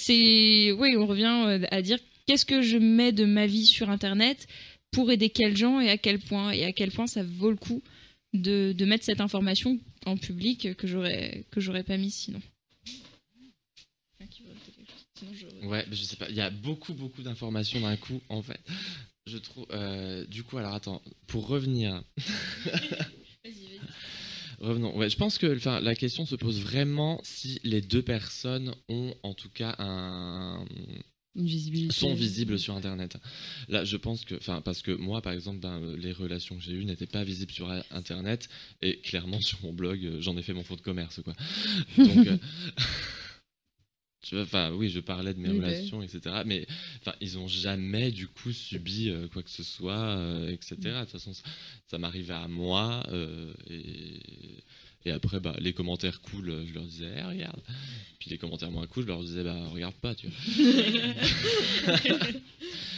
Oui, on revient à dire qu'est-ce que je mets de ma vie sur Internet pour aider quels gens, et à quel point ça vaut le coup de mettre cette information en public que j'aurais pas mis sinon. Ouais, je sais pas, il y a beaucoup d'informations d'un coup, en fait. Je trouve du coup, alors attends, pour revenir. Vas-y. Revenons. Ouais, je pense que la question se pose vraiment si les 2 personnes ont en tout cas une visibilité, sont visibles sur Internet. Là, je pense que, parce que moi, par exemple, les relations que j'ai eues n'étaient pas visibles sur Internet, et clairement sur mon blog, j'en ai fait mon fonds de commerce, quoi. Donc, oui, je parlais de mes relations, etc. Mais ils ont jamais du coup subi quoi que ce soit, etc. De toute façon, ça m'arrivait à moi, Et après, les commentaires cool, je leur disais, regarde. Puis les commentaires moins cool, je leur disais, regarde pas, tu vois.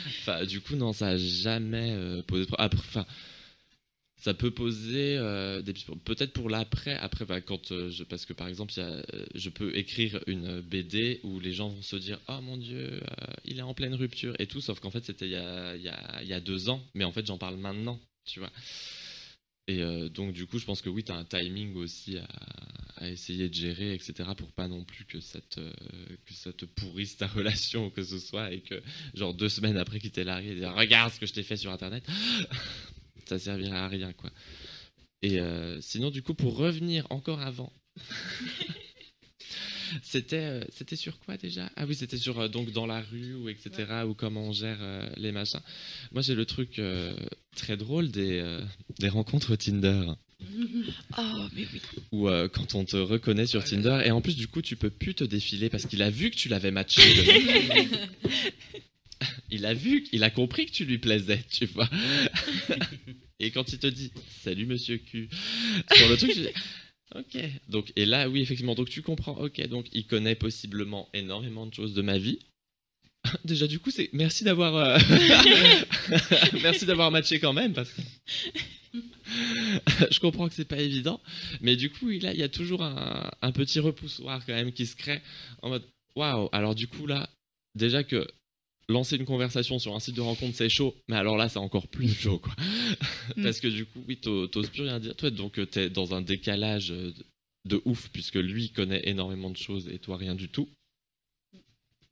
Enfin, du coup, non, ça a jamais posé de problème. Enfin, ça peut poser des peut-être pour l'après. Après, parce que par exemple, je peux écrire une BD où les gens vont se dire, oh mon Dieu, il est en pleine rupture et tout. Sauf qu'en fait, c'était il y a 2 ans, mais en fait, j'en parle maintenant, tu vois. Et donc du coup, je pense que oui, tu as un timing aussi à essayer de gérer, etc. pour pas non plus que ça te pourrisse ta relation ou que ce soit, et que genre 2 semaines après qu'il t'ait largué, dire regarde ce que je t'ai fait sur internet, ça servirait à rien, quoi. Et sinon, du coup, pour revenir encore avant, c'était sur quoi déjà? Ah oui, c'était sur donc dans la rue ou etc. ou comment on gère les machins. Moi, j'ai le truc très drôle des rencontres Tinder. Oh, mais oui. Ou quand on te reconnaît sur Tinder, et en plus du coup tu peux plus te défiler parce qu'il a vu que tu l'avais matché. Il a compris que tu lui plaisais, tu vois. Et quand il te dit salut monsieur Q sur le truc, je dis ok. Donc, et là, oui, effectivement, donc tu comprends, ok, donc il connaît possiblement énormément de choses de ma vie. Déjà, du coup, merci d'avoir merci d'avoir matché quand même, parce que je comprends que c'est pas évident, mais du coup, il y a toujours un petit repoussoir quand même qui se crée en mode waouh. Alors du coup là, déjà que lancer une conversation sur un site de rencontre c'est chaud, mais alors là c'est encore plus chaud, quoi. Parce que du coup oui, t'oses plus rien dire, toi, donc t'es dans un décalage de ouf, puisque lui connaît énormément de choses et toi rien du tout.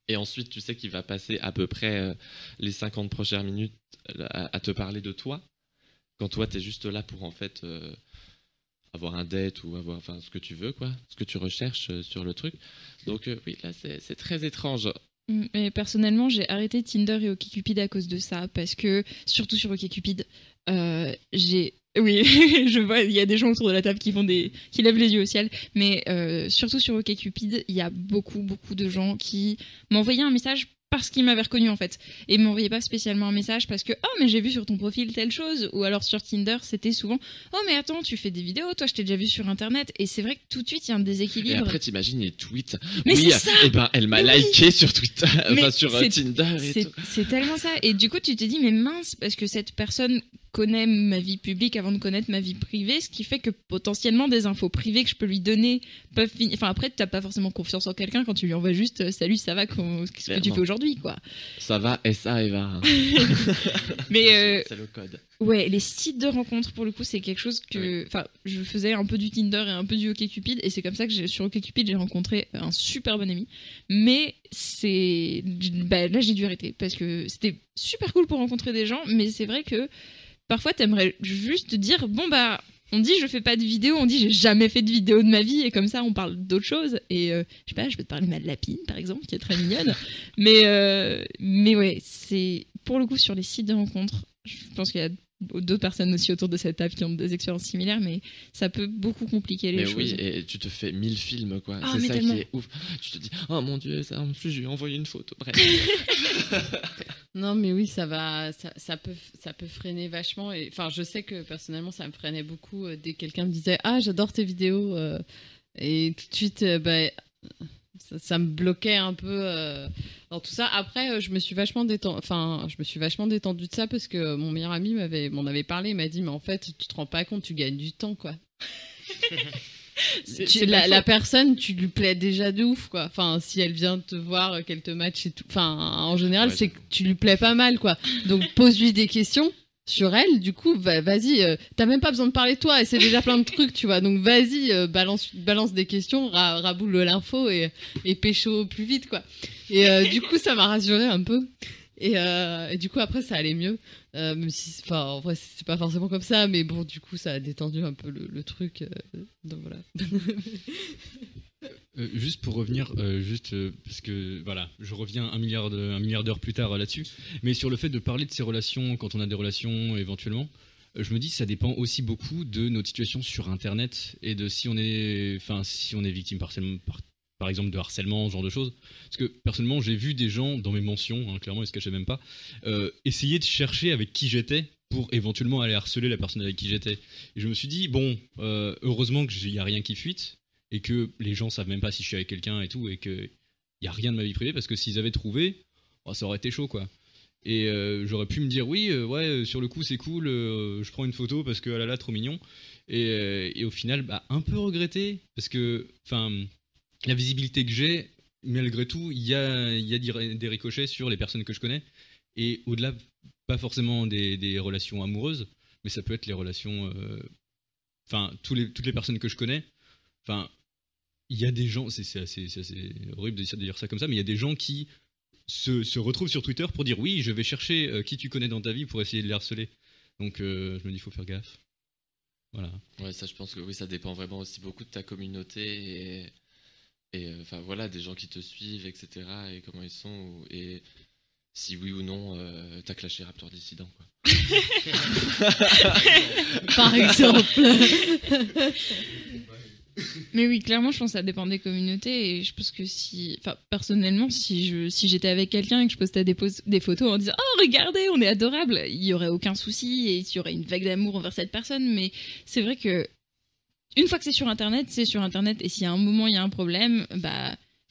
Et ensuite tu sais qu'il va passer à peu près les 50 prochaines minutes à te parler de toi, quand toi t'es juste là pour en fait avoir un date ou avoir ce que tu veux, quoi, ce que tu recherches sur le truc. Donc oui, là c'est très étrange. Mais personnellement, j'ai arrêté Tinder et OkCupid à cause de ça, parce que, surtout sur OkCupid, oui, je vois, il y a des gens autour de la table qui lèvent les yeux au ciel, mais surtout sur OkCupid, il y a beaucoup de gens qui m'envoyaient un message parce qu'ils m'avaient reconnu, en fait, et m'envoyaient pas spécialement un message parce que mais j'ai vu sur ton profil telle chose, ou alors sur Tinder c'était souvent mais attends, tu fais des vidéos, toi je t'ai déjà vu sur internet, et c'est vrai que tout de suite il y a un déséquilibre. Et après t'imagines les tweets, mais oui, c'est ça. Et elle m'a liké sur Twitter, sur Tinder et tout. C'est tellement ça, et du coup tu te dis mais mince, parce que cette personne connaît ma vie publique avant de connaître ma vie privée, ce qui fait que potentiellement des infos privées que je peux lui donner peuvent finir. Enfin, après, t'as pas forcément confiance en quelqu'un quand tu lui envoies juste salut, ça va, qu'est-ce que tu fais aujourd'hui, quoi. Ça va, S.A. Eva. Mais c'est le code. Ouais, les sites de rencontres, pour le coup, c'est quelque chose que. Enfin, je faisais un peu du Tinder et un peu du OkCupid, et c'est comme ça que sur OkCupid, j'ai rencontré un super bon ami. Mais là, j'ai dû arrêter parce que c'était super cool pour rencontrer des gens, mais c'est vrai que parfois, t'aimerais juste dire on dit je fais pas de vidéo, on dit j'ai jamais fait de vidéo de ma vie, et comme ça on parle d'autres choses. Et je sais pas, je peux te parler de ma lapine par exemple, qui est très mignonne. mais ouais, c'est pour le coup sur les sites de rencontres, je pense qu'il y a d'autres personnes aussi autour de cette table qui ont des expériences similaires, mais ça peut beaucoup compliquer les choses. Oui, et tu te fais 1000 films, quoi. Ah, c'est ça tellement. qui est ouf. Tu te dis oh mon dieu, ça en plus je lui ai envoyé une photo. Bref. Non, mais oui, ça peut freiner vachement. Et enfin, je sais que personnellement, ça me freinait beaucoup dès que quelqu'un me disait ah j'adore tes vidéos, et tout de suite ça me bloquait un peu dans tout ça. Après, je me suis vachement détendue de ça, parce que mon meilleur ami m'en avait parlé. Il m'a dit mais en fait tu te rends pas compte, tu gagnes du temps, quoi. La personne, tu lui plais déjà de ouf, quoi. Enfin, si elle vient te voir, qu'elle te match et tout. Enfin, en général, c'est que tu lui plais pas mal, quoi. Donc, pose-lui des questions sur elle. Du coup, vas-y. T'as même pas besoin de parler de toi. Et c'est déjà plein de trucs, tu vois. Donc, vas-y, balance des questions, raboule l'info et pécho plus vite, quoi. Et du coup, ça m'a rassurée un peu. Et du coup, après, ça allait mieux. Même si, en vrai, c'est pas forcément comme ça, mais bon, du coup, ça a détendu un peu le truc. Donc voilà. Juste pour revenir, parce que voilà, je reviens un milliard d'heures plus tard là-dessus, mais sur le fait de parler de ses relations quand on a des relations éventuellement, je me dis que ça dépend aussi beaucoup de notre situation sur Internet et de si on est victime par exemple de harcèlement, ce genre de choses. Parce que personnellement, j'ai vu des gens dans mes mentions, clairement ils se cachaient même pas, essayer de chercher avec qui j'étais pour éventuellement aller harceler la personne avec qui j'étais. Et je me suis dit, bon, heureusement qu'il n'y a rien qui fuite et que les gens savent même pas si je suis avec quelqu'un et tout et qu'il n'y a rien de ma vie privée parce que s'ils avaient trouvé, ça aurait été chaud quoi. Et j'aurais pu me dire, oui, ouais, sur le coup c'est cool, je prends une photo parce que, ah là là, trop mignon. Et au final, un peu regretté parce que, la visibilité que j'ai, malgré tout, il y a des ricochets sur les personnes que je connais. Et au-delà, pas forcément des relations amoureuses, mais ça peut être les relations... toutes les personnes que je connais. Il y a des gens, c'est assez horrible de dire ça comme ça, mais il y a des gens qui se retrouvent sur Twitter pour dire oui, je vais chercher qui tu connais dans ta vie pour essayer de les harceler. Donc je me dis, il faut faire gaffe. Voilà. Ouais, ça, je pense que oui, ça dépend vraiment aussi beaucoup de ta communauté et voilà, des gens qui te suivent, etc. et comment ils sont, et si oui ou non t'as clashé Raptor Dissident, quoi. Par exemple. Mais oui, clairement, je pense que ça dépend des communautés. Et je pense que personnellement, si j'étais avec quelqu'un et que je postais des photos en disant « Oh, regardez, on est adorables », il n'y aurait aucun souci et il y aurait une vague d'amour envers cette personne. Mais c'est vrai que une fois que c'est sur Internet, c'est sur Internet. Et s'il y a un moment, il y a un problème,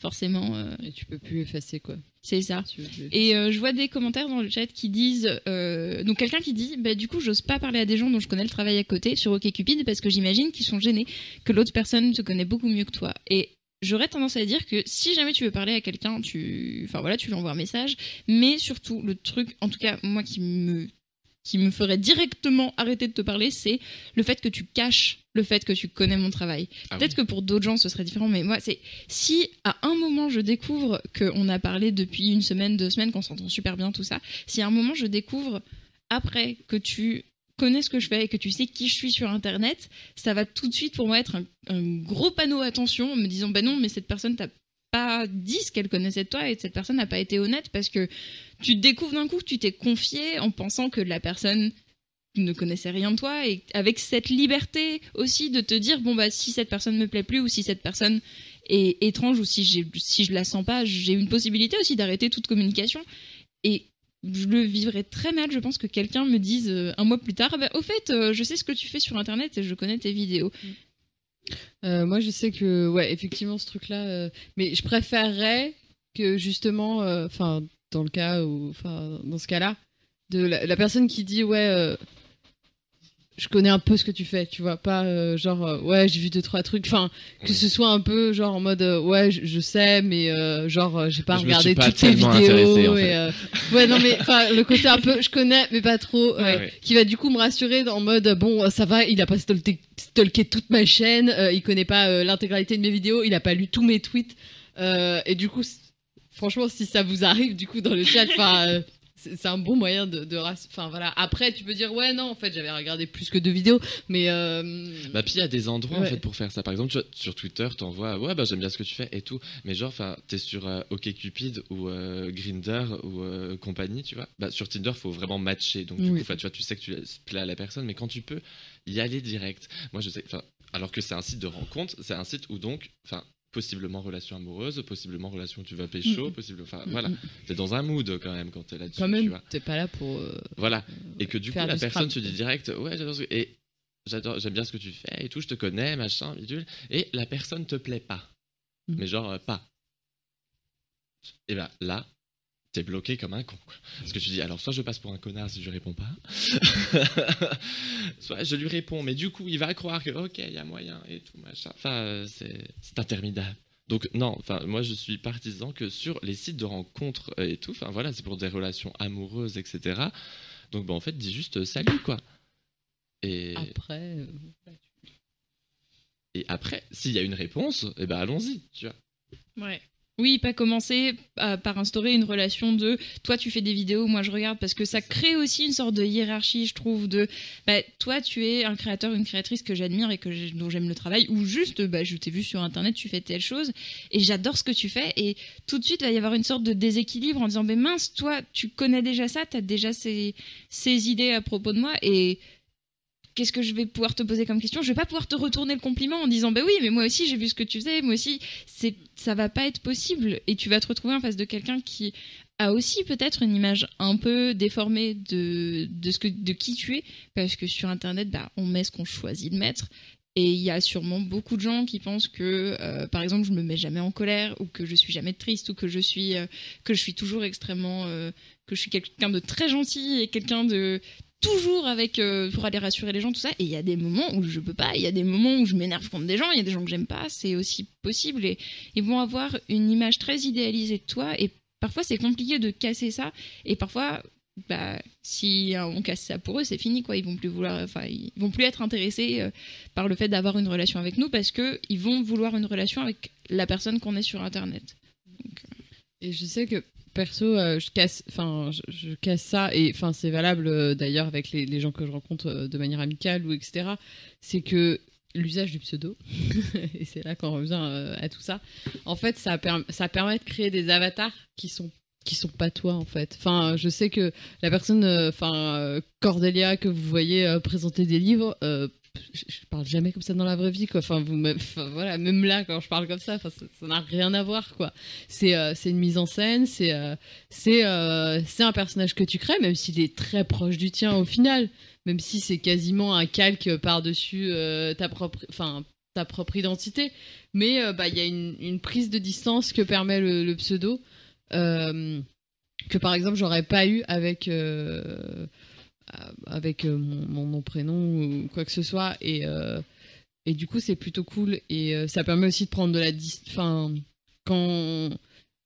forcément... Et tu peux plus effacer, quoi. C'est ça. Et je vois des commentaires dans le chat qui disent... donc quelqu'un qui dit du coup, j'ose pas parler à des gens dont je connais le travail à côté sur OkCupid parce que j'imagine qu'ils sont gênés, que l'autre personne te connaît beaucoup mieux que toi. Et j'aurais tendance à dire que si jamais tu veux parler à quelqu'un, tu lui envoies un message. Mais surtout, le truc, en tout cas, moi qui me ferait directement arrêter de te parler, c'est le fait que tu caches le fait que tu connais mon travail. Peut-être que pour d'autres gens, ce serait différent, mais moi, c'est si à un moment, je découvre qu'on a parlé depuis 1 semaine, 2 semaines, qu'on s'entend super bien, tout ça, si à un moment, je découvre, après que tu connais ce que je fais et que tu sais qui je suis sur Internet, ça va tout de suite, pour moi, être un gros panneau attention, en me disant, non, mais cette personne t'a pas dit ce qu'elle connaissait de toi et cette personne n'a pas été honnête parce que tu te découvres d'un coup, tu t'es confié en pensant que la personne ne connaissait rien de toi et avec cette liberté aussi de te dire si cette personne me plaît plus ou si cette personne est étrange ou si je la sens pas, j'ai une possibilité aussi d'arrêter toute communication. Et je le vivrais très mal, je pense, que quelqu'un me dise 1 mois plus tard au fait, je sais ce que tu fais sur Internet et je connais tes vidéos. Moi, je sais que, ouais, effectivement, ce truc-là. Mais je préférerais que, justement, dans le cas où, dans ce cas-là, de la personne qui dit, ouais, je connais un peu ce que tu fais, tu vois, pas ouais, j'ai vu 2-3 trucs, que ce soit un peu genre en mode, ouais, je sais, mais j'ai pas regardé toutes tes vidéos. En fait. Ouais, non, mais le côté un peu, je connais, mais pas trop, qui va du coup me rassurer en mode, bon, ça va, il a pas stalké toute ma chaîne, il connaît pas l'intégralité de mes vidéos, il a pas lu tous mes tweets, et du coup, franchement, si ça vous arrive, du coup, dans le chat, c'est un bon moyen de voilà. Après, tu peux dire, ouais, non, en fait, j'avais regardé plus que 2 vidéos, mais... puis il y a des endroits, en fait, pour faire ça. Par exemple, sur Twitter, t'envoies, ouais, j'aime bien ce que tu fais et tout. Mais genre, t'es sur OkCupid ou Grindr ou compagnie, tu vois. Sur Tinder, faut vraiment matcher. Donc, du coup, tu vois, tu sais que tu plais à la personne, mais quand tu peux y aller direct. Moi, je sais, alors que c'est un site de rencontre, c'est un site où donc, possiblement relation amoureuse, possiblement relation où tu vas pécho, voilà. T'es dans un mood quand même quand t'es là-dessus. Quand même, tu vois. t'es pas là pour. Voilà. Et que du coup, la personne se dit direct, ouais, j'aime bien ce que tu fais et tout, je te connais, machin, bidule. Et la personne te plaît pas. Mais genre, pas. Et là, t'es bloqué comme un con, quoi. Parce que tu dis, alors soit je passe pour un connard si je réponds pas, soit je lui réponds, mais du coup il va croire que ok, il y a moyen et tout machin. C'est interminable. Donc non, moi je suis partisan que sur les sites de rencontres et tout, voilà, c'est pour des relations amoureuses, etc. Donc en fait, dis juste salut, quoi. Et après, s'il y a une réponse, allons-y, tu vois. Ouais. Oui, pas commencer par instaurer une relation de toi tu fais des vidéos, moi je regarde, parce que ça crée aussi une sorte de hiérarchie, je trouve, de toi tu es un créateur, une créatrice que j'admire et dont j'aime le travail, ou juste je t'ai vu sur Internet, tu fais telle chose et j'adore ce que tu fais, et tout de suite il va y avoir une sorte de déséquilibre en disant mince, toi tu connais déjà ça, t'as déjà ces idées à propos de moi, et qu'est-ce que je vais pouvoir te poser comme question ? Je vais pas pouvoir te retourner le compliment en disant oui, mais moi aussi j'ai vu ce que tu faisais, moi aussi, ça va pas être possible, et tu vas te retrouver en face de quelqu'un qui a aussi peut-être une image un peu déformée de qui tu es, parce que sur Internet, on met ce qu'on choisit de mettre. Et il y a sûrement beaucoup de gens qui pensent que, par exemple, je me mets jamais en colère, ou que je suis jamais triste, ou que je suis toujours extrêmement, que je suis quelqu'un de très gentil et quelqu'un de toujours avec pour aller rassurer les gens, tout ça. Et il y a des moments où je peux pas, il y a des moments où je m'énerve contre des gens, il y a des gens que j'aime pas, c'est aussi possible. Et ils vont avoir une image très idéalisée de toi, et parfois c'est compliqué de casser ça. Et parfois, si on casse ça pour eux, c'est fini, quoi. Ils vont plus être intéressés par le fait d'avoir une relation avec nous, parce que ils vont vouloir une relation avec la personne qu'on est sur Internet. Donc, Et je sais que perso, je casse ça, et c'est valable d'ailleurs avec les gens que je rencontre de manière amicale ou etc. C'est que l'usage du pseudo, et c'est là qu'on revient à tout ça. En fait, ça permet de créer des avatars qui sont pas toi, en fait. Enfin, je sais que la personne, Cordélia, que vous voyez présenter des livres, je parle jamais comme ça dans la vraie vie, quoi. Voilà, même là, quand je parle comme ça n'a rien à voir, quoi. C'est une mise en scène, c'est un personnage que tu crées, même s'il est très proche du tien au final, même si c'est quasiment un calque par-dessus ta propre identité. Mais il y a une prise de distance que permet le pseudo, que par exemple j'aurais pas eu avec mon nom prénom ou quoi que ce soit, et du coup c'est plutôt cool, et ça permet aussi de prendre de la distance. Quand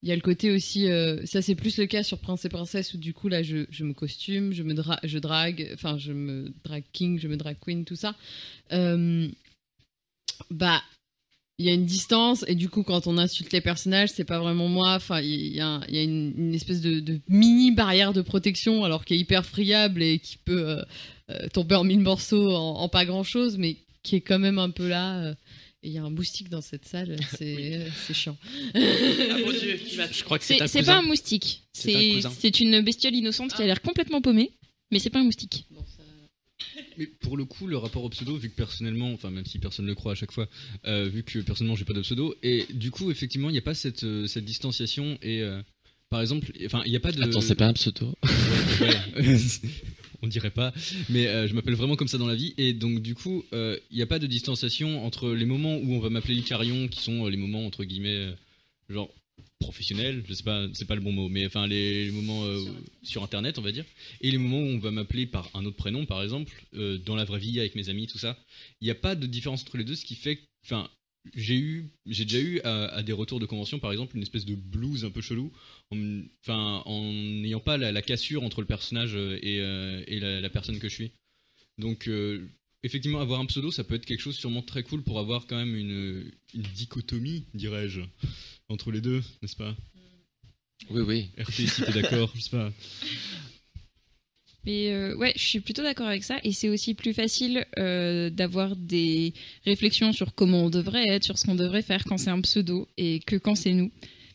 il y a le côté aussi, ça c'est plus le cas sur Prince et Princesse, où du coup là je me costume, je me drague king, je me drag queen, tout ça. Il y a une distance, et du coup quand on insulte les personnages, c'est pas vraiment moi. Il y a une espèce de mini barrière de protection, alors qui est hyper friable et qui peut tomber en 1000 morceaux en pas grand chose, mais qui est quand même un peu là. Et il y a un moustique dans cette salle, c'est chiant. Ah mon Dieu, je crois que c'est pas un moustique, c'est une bestiole innocente qui a l'air complètement paumée, mais c'est pas un moustique. Mais pour le coup, le rapport au pseudo, vu que personnellement, même si personne ne le croit à chaque fois, vu que personnellement j'ai pas de pseudo, et du coup effectivement il n'y a pas cette distanciation, et par exemple, il n'y a pas de... Attends, c'est pas un pseudo. Ouais. On dirait pas, mais je m'appelle vraiment comme ça dans la vie, et donc du coup il n'y a pas de distanciation entre les moments où on va m'appeler l'Icarion, qui sont les moments entre guillemets genre professionnels, je sais pas, c'est pas le bon mot, mais les moments sur internet, on va dire, et les moments où on va m'appeler par un autre prénom, par exemple, dans la vraie vie avec mes amis, tout ça. Il n'y a pas de différence entre les deux, ce qui fait que, j'ai déjà eu à des retours de convention, par exemple, une espèce de blues un peu chelou, en n'ayant pas la cassure entre le personnage et la personne que je suis. Donc effectivement, avoir un pseudo, ça peut être quelque chose sûrement très cool pour avoir quand même une dichotomie, dirais-je, entre les deux, n'est-ce pas? Oui. RT, si t'es d'accord, je sais pas. Mais ouais, je suis plutôt d'accord avec ça, et c'est aussi plus facile d'avoir des réflexions sur comment on devrait être, sur ce qu'on devrait faire quand c'est un pseudo, et que quand c'est nous.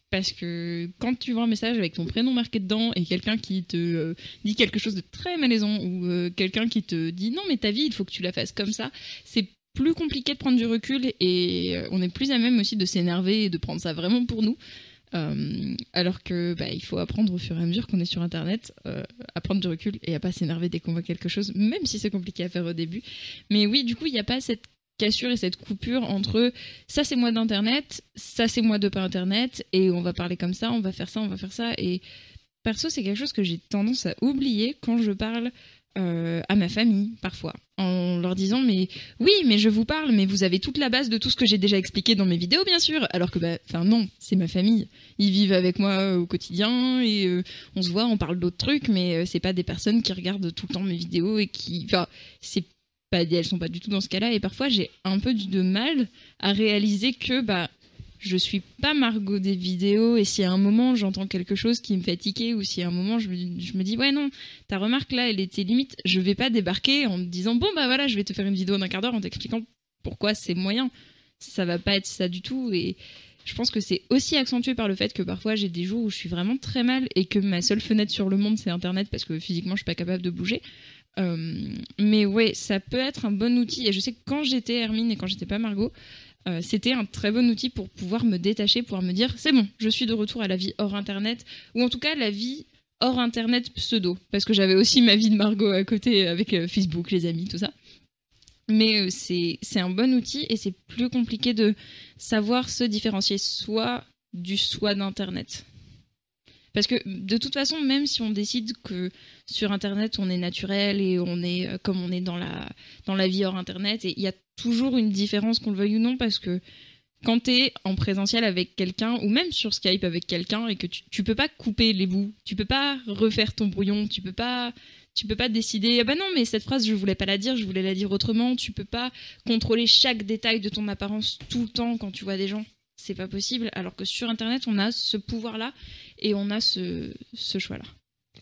Parce que quand tu vois un message avec ton prénom marqué dedans, et quelqu'un qui te dit quelque chose de très malaisant, ou quelqu'un qui te dit non mais ta vie il faut que tu la fasses comme ça, c'est plus compliqué de prendre du recul, et on est plus à même aussi de s'énerver et de prendre ça vraiment pour nous. Alors que il faut apprendre au fur et à mesure qu'on est sur internet à prendre du recul et à pas s'énerver dès qu'on voit quelque chose, même si c'est compliqué à faire au début. Mais oui, du coup il n'y a pas cette cassure et cette coupure entre ça c'est moi d'internet, ça c'est moi de pas internet, et on va parler comme ça, on va faire ça. Et perso c'est quelque chose que j'ai tendance à oublier quand je parle à ma famille parfois, en leur disant mais oui mais je vous parle, mais vous avez toute la base de tout ce que j'ai déjà expliqué dans mes vidéos bien sûr, alors que non, c'est ma famille, ils vivent avec moi au quotidien, et on se voit, on parle d'autres trucs, mais c'est pas des personnes qui regardent tout le temps mes vidéos, et elles sont pas du tout dans ce cas-là. Et parfois j'ai un peu de mal à réaliser que je suis pas Margot des vidéos, et si à un moment j'entends quelque chose qui me fait tiquer, ou si à un moment je me dis ouais non, ta remarque là elle était limite, je vais pas débarquer en me disant bon voilà je vais te faire une vidéo d'un quart d'heure en t'expliquant pourquoi c'est moyen. Ça va pas être ça du tout, et je pense que c'est aussi accentué par le fait que parfois j'ai des jours où je suis vraiment très mal, et que ma seule fenêtre sur le monde c'est internet, parce que physiquement je suis pas capable de bouger. Mais ouais, ça peut être un bon outil, et je sais que quand j'étais Hermine et quand j'étais pas Margot, c'était un très bon outil pour pouvoir me détacher, pouvoir me dire c'est bon, je suis de retour à la vie hors internet, ou en tout cas la vie hors internet pseudo, parce que j'avais aussi ma vie de Margot à côté avec Facebook, les amis, tout ça. Mais c'est un bon outil et c'est plus compliqué de savoir se différencier soi du soi d'internet. Parce que de toute façon, même si on décide que sur internet on est naturel et on est comme on est dans la vie hors internet, et il y a toujours une différence, qu'on le veuille ou non, parce que quand t'es en présentiel avec quelqu'un, ou même sur Skype avec quelqu'un, et que tu peux pas couper les bouts, tu peux pas refaire ton brouillon, tu peux pas décider, ah bah non, mais cette phrase, je voulais pas la dire, je voulais la dire autrement, tu peux pas contrôler chaque détail de ton apparence tout le temps quand tu vois des gens. C'est pas possible, alors que sur internet, on a ce pouvoir-là, et on a ce choix-là.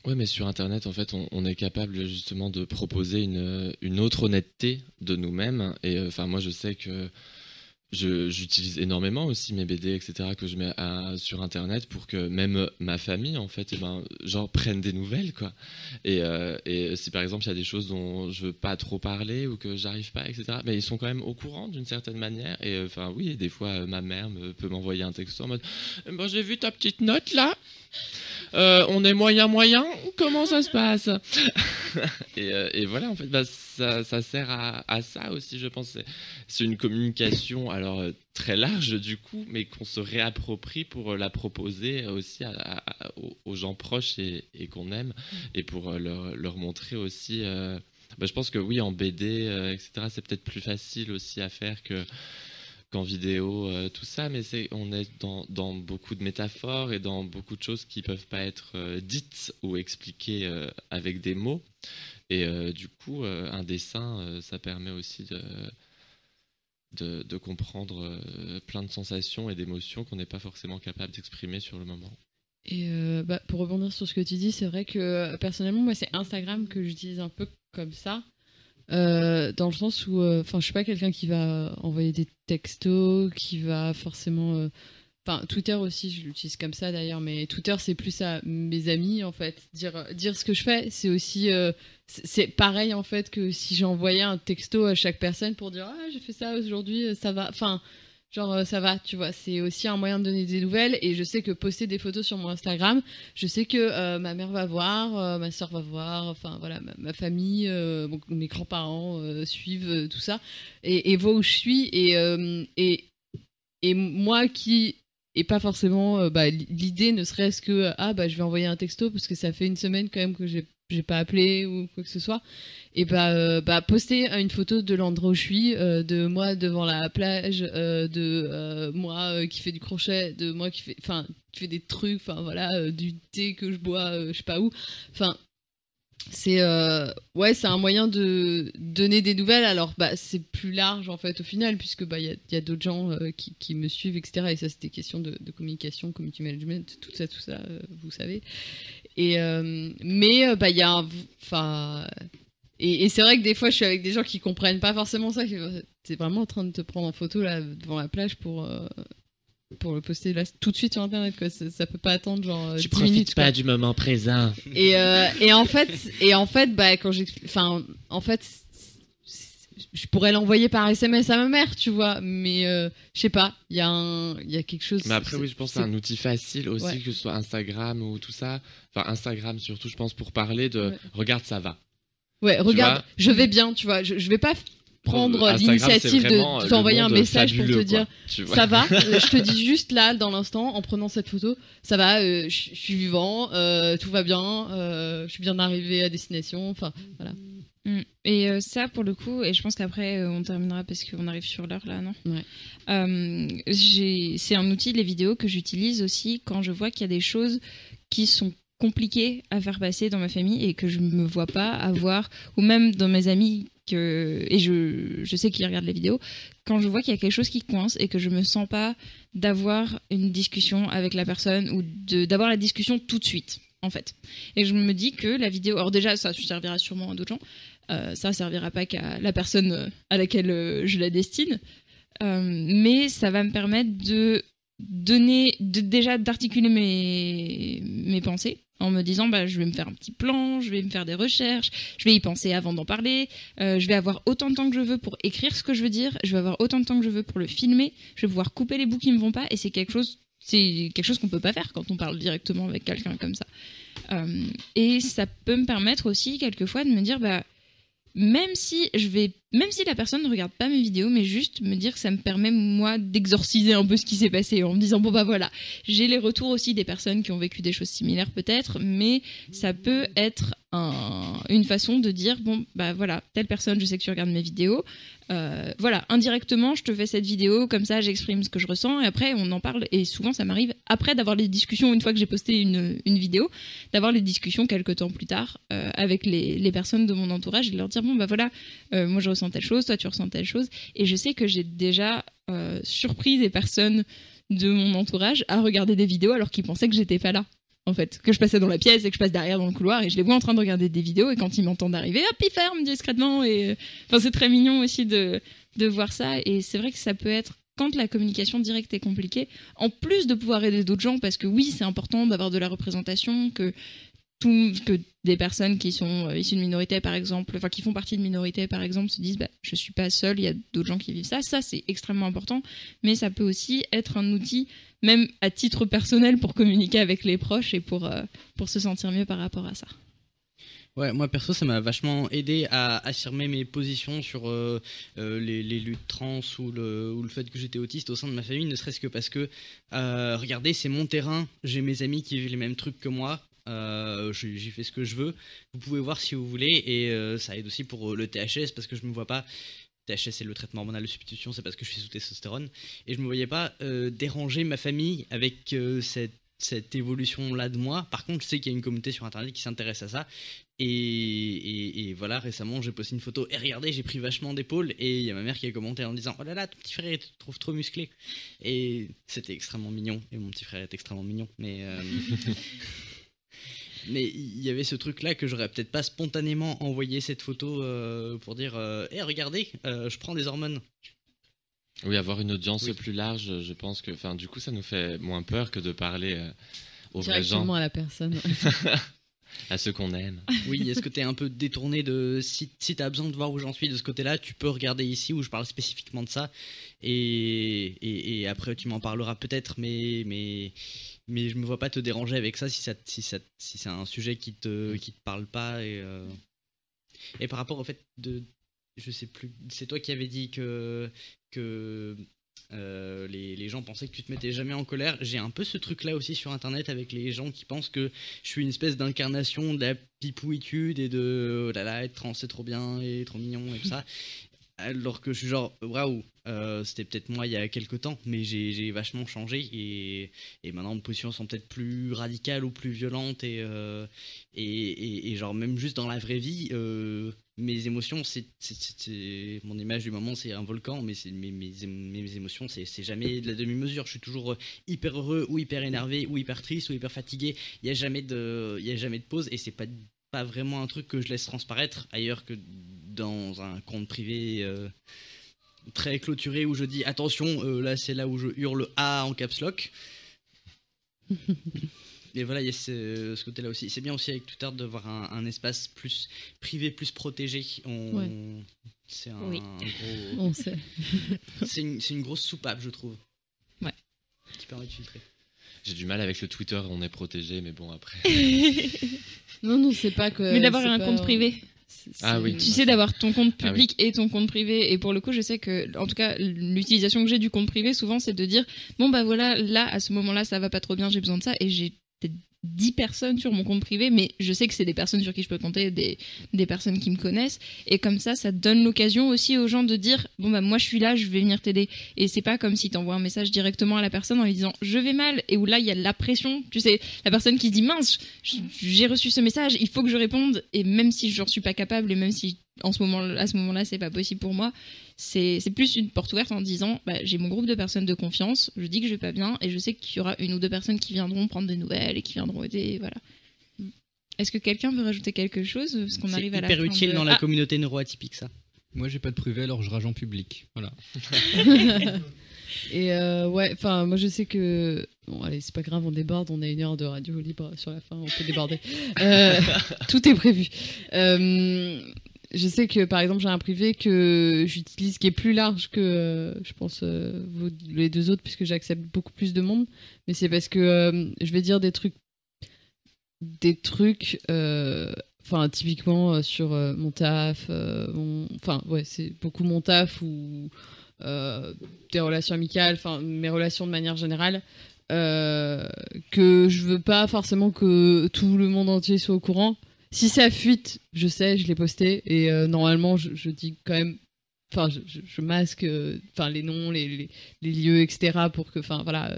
Ouais, mais sur Internet, en fait, on est capable justement de proposer une autre honnêteté de nous-mêmes. Et enfin, moi, je sais que j'utilise énormément aussi mes BD, etc., que je mets sur Internet pour que même ma famille, en fait, genre, prenne des nouvelles, quoi. Et si par exemple, il y a des choses dont je veux pas trop parler ou que j'arrive pas, etc., mais ils sont quand même au courant d'une certaine manière. Et enfin, oui, des fois, ma mère peut m'envoyer un texto en mode bon, j'ai vu ta petite note là. On est moyen, comment ça se passe? et voilà, en fait, ça sert à ça aussi, je pense. C'est une communication alors très large du coup, mais qu'on se réapproprie pour la proposer aussi aux gens proches et qu'on aime, et pour leur montrer aussi. Je pense que oui, en BD, etc., c'est peut-être plus facile aussi à faire qu'en vidéo, tout ça, mais on est dans beaucoup de métaphores et dans beaucoup de choses qui peuvent pas être dites ou expliquées avec des mots. Et du coup, un dessin, ça permet aussi de comprendre plein de sensations et d'émotions qu'on n'est pas forcément capable d'exprimer sur le moment. Et pour rebondir sur ce que tu dis, c'est vrai que personnellement, moi, c'est Instagram que j'utilise un peu comme ça. Dans le sens où je suis pas quelqu'un qui va envoyer des textos, qui va forcément Twitter aussi je l'utilise comme ça d'ailleurs, mais Twitter c'est plus à mes amis en fait, dire ce que je fais, c'est aussi c'est pareil en fait que si j'envoyais un texto à chaque personne pour dire j'ai fait ça aujourd'hui, ça va, ça va, tu vois, c'est aussi un moyen de donner des nouvelles. Et je sais que poster des photos sur mon Instagram, je sais que ma mère va voir, ma soeur va voir, enfin voilà, ma famille, mes grands-parents suivent tout ça et voient où je suis. Et moi qui et pas forcément l'idée ne serait-ce que je vais envoyer un texto parce que ça fait une semaine quand même que j'ai pas appelé ou quoi que ce soit, et poster une photo de l'endroit où je suis, de moi devant la plage, de moi qui fait du crochet, de moi qui fait des trucs, du thé que je bois, je sais pas où, c'est c'est un moyen de donner des nouvelles. Alors c'est plus large en fait au final, puisque il y a d'autres gens qui me suivent, etc., et ça c'est des questions de communication, community management, tout ça vous savez. Et mais il y a et c'est vrai que des fois je suis avec des gens qui comprennent pas forcément ça, qui t'es vraiment en train de te prendre en photo là devant la plage pour le poster là tout de suite sur internet, quoi. Ça peut pas attendre genre tu 10 minutes, profites pas quoi. du moment présent. Et en fait quand je pourrais l'envoyer par SMS à ma mère, tu vois, mais je sais pas, il y a quelque chose. Mais après oui, je pense que c'est un outil facile aussi, Ouais. que ce soit Instagram ou tout ça. Enfin Instagram surtout, je pense, pour parler de regarde, ça va. Ouais, regarde, vois, je vais bien, tu vois, je vais pas prendre Instagram, l'initiative c'est vraiment de t'envoyer le un monde message pour te fabuleux, dire quoi, tu vois. ça va, je te dis juste là dans l'instant en prenant cette photo, ça va, je suis vivant, tout va bien, je suis bien arrivé à destination, enfin voilà. Et ça pour le coup, et je pense qu'après on terminera parce qu'on arrive sur l'heure là, non? Ouais. C'est un outil, les vidéos, que j'utilise aussi quand je vois qu'il y a des choses qui sont compliquées à faire passer dans ma famille et que je me vois pas avoir, ou même dans mes amis et je sais qu'ils regardent les vidéos, quand je vois qu'il y a quelque chose qui coince et que je me sens pas d'avoir une discussion avec la personne ou d'avoir la discussion tout de suite en fait. Et je me dis que la vidéo, alors déjà ça servira sûrement à d'autres gens, ça servira pas qu'à la personne à laquelle je la destine, mais ça va me permettre déjà d'articuler mes pensées en me disant je vais me faire un petit plan, je vais me faire des recherches, je vais y penser avant d'en parler, je vais avoir autant de temps que je veux pour écrire ce que je veux dire, je vais avoir autant de temps que je veux pour le filmer, je vais pouvoir couper les bouts qui me vont pas, et c'est quelque chose qu'on peut pas faire quand on parle directement avec quelqu'un comme ça. Et ça peut me permettre aussi quelquefois de me dire même si la personne ne regarde pas mes vidéos, mais juste me dire que ça me permet moi d'exorciser un peu ce qui s'est passé en me disant voilà, j'ai les retours aussi des personnes qui ont vécu des choses similaires peut-être, mais ça peut être une façon de dire voilà, telle personne, je sais que tu regardes mes vidéos, voilà, indirectement je te fais cette vidéo, comme ça j'exprime ce que je ressens et après on en parle. Et souvent ça m'arrive après d'avoir les discussions, une fois que j'ai posté une vidéo, d'avoir les discussions quelques temps plus tard avec les personnes de mon entourage et de leur dire voilà, moi je ressens telle chose, toi tu ressens telle chose. Et je sais que j'ai déjà surpris des personnes de mon entourage à regarder des vidéos alors qu'ils pensaient que j'étais pas là, en fait, que je passais dans la pièce et que je passe derrière dans le couloir et je les vois en train de regarder des vidéos, et quand ils m'entendent arriver, hop, ils ferment discrètement. Et c'est très mignon aussi de voir ça. Et c'est vrai que ça peut être, quand la communication directe est compliquée, en plus de pouvoir aider d'autres gens, parce que oui, c'est important d'avoir de la représentation, que des personnes qui sont issues de minorités, par exemple, qui font partie de minorités, par exemple, se disent je suis pas seule, il y a d'autres gens qui vivent ça. Ça, c'est extrêmement important, mais ça peut aussi être un outil, même à titre personnel, pour communiquer avec les proches et pour se sentir mieux par rapport à ça. Ouais, moi perso, ça m'a vachement aidé à affirmer mes positions sur les luttes trans ou le fait que j'étais autiste au sein de ma famille, ne serait-ce que parce que, regardez, c'est mon terrain, j'ai mes amis qui vivent les mêmes trucs que moi. J'y fais ce que je veux, vous pouvez voir si vous voulez, et ça aide aussi pour le THS, parce que je me vois pas, THS c'est le traitement hormonal de substitution, c'est parce que je suis sous testostérone, et je me voyais pas déranger ma famille avec cette évolution là de moi. Par contre, je sais qu'il y a une communauté sur internet qui s'intéresse à ça, et voilà, récemment j'ai posté une photo et regardez, j'ai pris vachement d'épaule, et il y a ma mère qui a commenté en disant oh là là, ton petit frère il te trouve trop musclé, et c'était extrêmement mignon, et mon petit frère est extrêmement mignon, mais mais il y avait ce truc là que j'aurais peut-être pas spontanément envoyé cette photo pour dire regardez, je prends des hormones. Oui, avoir une audience plus large, je pense que du coup ça nous fait moins peur que de parler aux vrais gens, directement à la personne. à ceux qu'on aime. Oui, est-ce que t'es un peu détourné de si t'as besoin de voir où j'en suis de ce côté-là, tu peux regarder ici où je parle spécifiquement de ça, et après tu m'en parleras peut-être, mais je me vois pas te déranger avec ça si c'est un sujet qui te parle pas, et par rapport au fait de, je sais plus, c'est toi qui avais dit que les gens pensaient que tu te mettais jamais en colère. J'ai un peu ce truc là aussi sur internet avec les gens qui pensent que je suis une espèce d'incarnation de la pipouitude et de oh là là, être trans c'est trop bien et trop mignon et tout ça, alors que je suis genre waouh, c'était peut-être moi il y a quelques temps, mais j'ai vachement changé, et maintenant mes positions sont peut-être plus radicales ou plus violentes, et genre même juste dans la vraie vie, mes émotions, c'est mon image du moment, c'est un volcan, mais mes émotions, c'est jamais de la demi-mesure. Je suis toujours hyper heureux ou hyper énervé ou hyper triste ou hyper fatigué. Il y a jamais de pause, et c'est pas vraiment un truc que je laisse transparaître ailleurs que dans un compte privé très clôturé où je dis attention, là c'est là où je hurle A en caps lock. Et voilà, il y a ce côté-là aussi. C'est bien aussi avec Twitter de voir un espace plus privé, plus protégé. C'est un gros. On sait. c'est une grosse soupape, je trouve. Ouais. Qui permet de filtrer. J'ai du mal avec le Twitter, on est protégé, mais bon après. Non, c'est pas que. Mais d'avoir un compte privé. Ah oui. Tu sais, d'avoir ton compte public et ton compte privé, et pour le coup je sais que en tout cas l'utilisation que j'ai du compte privé souvent c'est de dire bon voilà, là à ce moment là ça va pas trop bien, j'ai besoin de ça, et j'ai peut-être 10 personnes sur mon compte privé, mais je sais que c'est des personnes sur qui je peux compter, des personnes qui me connaissent, et comme ça donne l'occasion aussi aux gens de dire bon moi je suis là, je vais venir t'aider, et c'est pas comme si t'envoies un message directement à la personne en lui disant je vais mal, et où là il y a la pression, tu sais, la personne qui se dit mince, j'ai reçu ce message, il faut que je réponde, et même si je n'en suis pas capable, et même si à ce moment-là c'est pas possible pour moi, c'est plus une porte ouverte en disant j'ai mon groupe de personnes de confiance, je dis que je vais pas bien, et je sais qu'il y aura une ou deux personnes qui viendront prendre des nouvelles et qui viendront aider, voilà. Est-ce que quelqu'un veut rajouter quelque chose, parce qu'on arrive à la fin hyper utile dans la communauté neuroatypique, ça. Moi, j'ai pas de privé, alors je rage en public. Voilà. Et ouais, enfin, moi je sais que. Bon, allez, c'est pas grave, on déborde, on a 1 heure de radio libre sur la fin, on peut déborder. Tout est prévu. Je sais que par exemple, j'ai un privé que j'utilise qui est plus large que, je pense, vous, les 2 autres, puisque j'accepte beaucoup plus de monde. Mais c'est parce que je vais dire des trucs. Enfin, typiquement sur mon taf. Enfin, ouais, c'est beaucoup mon taf ou. Des relations amicales, enfin mes relations de manière générale, que je veux pas forcément que tout le monde entier soit au courant. Si ça fuite, je sais, je l'ai posté et normalement je dis quand même, enfin je masque, les noms, les lieux, etc. pour que, enfin voilà,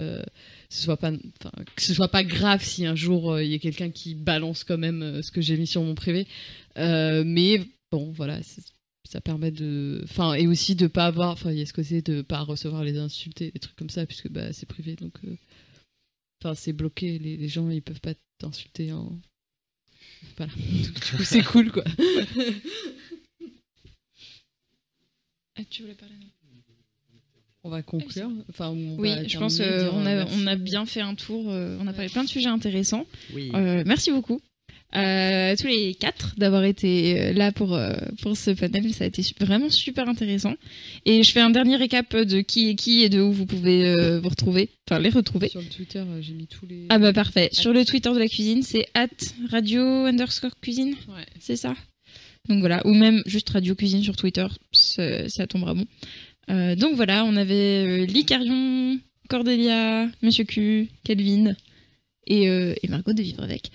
que ce soit pas grave si un jour il y a quelqu'un qui balance quand même ce que j'ai mis sur mon privé. Mais bon, voilà. Ça permet de, enfin, et aussi de pas avoir, enfin, il y a ce côté de pas recevoir les insultes et des trucs comme ça, puisque bah c'est privé, donc, enfin, c'est bloqué, les gens ils peuvent pas t'insulter en, voilà, du coup c'est cool quoi. Tu voulais parler, non? On va conclure, enfin, oui, je pense qu'on a bien fait un tour, on a parlé plein de sujets intéressants. Oui. Merci beaucoup. Tous les 4 d'avoir été là pour ce panel, ça a été vraiment super intéressant. Et je fais un dernier récap de qui est qui et de où vous pouvez vous retrouver, enfin les retrouver. Sur le Twitter, j'ai mis tous les. Ah bah parfait. Sur le Twitter de la cuisine, c'est @radio_cuisine. Ouais. C'est ça. Donc voilà, ou même juste Radio Cuisine sur Twitter, ça tombera bon. Donc voilà, on avait Licarion, Cordélia, Monsieur Q, Kelvin et Margot de Vivre Avec.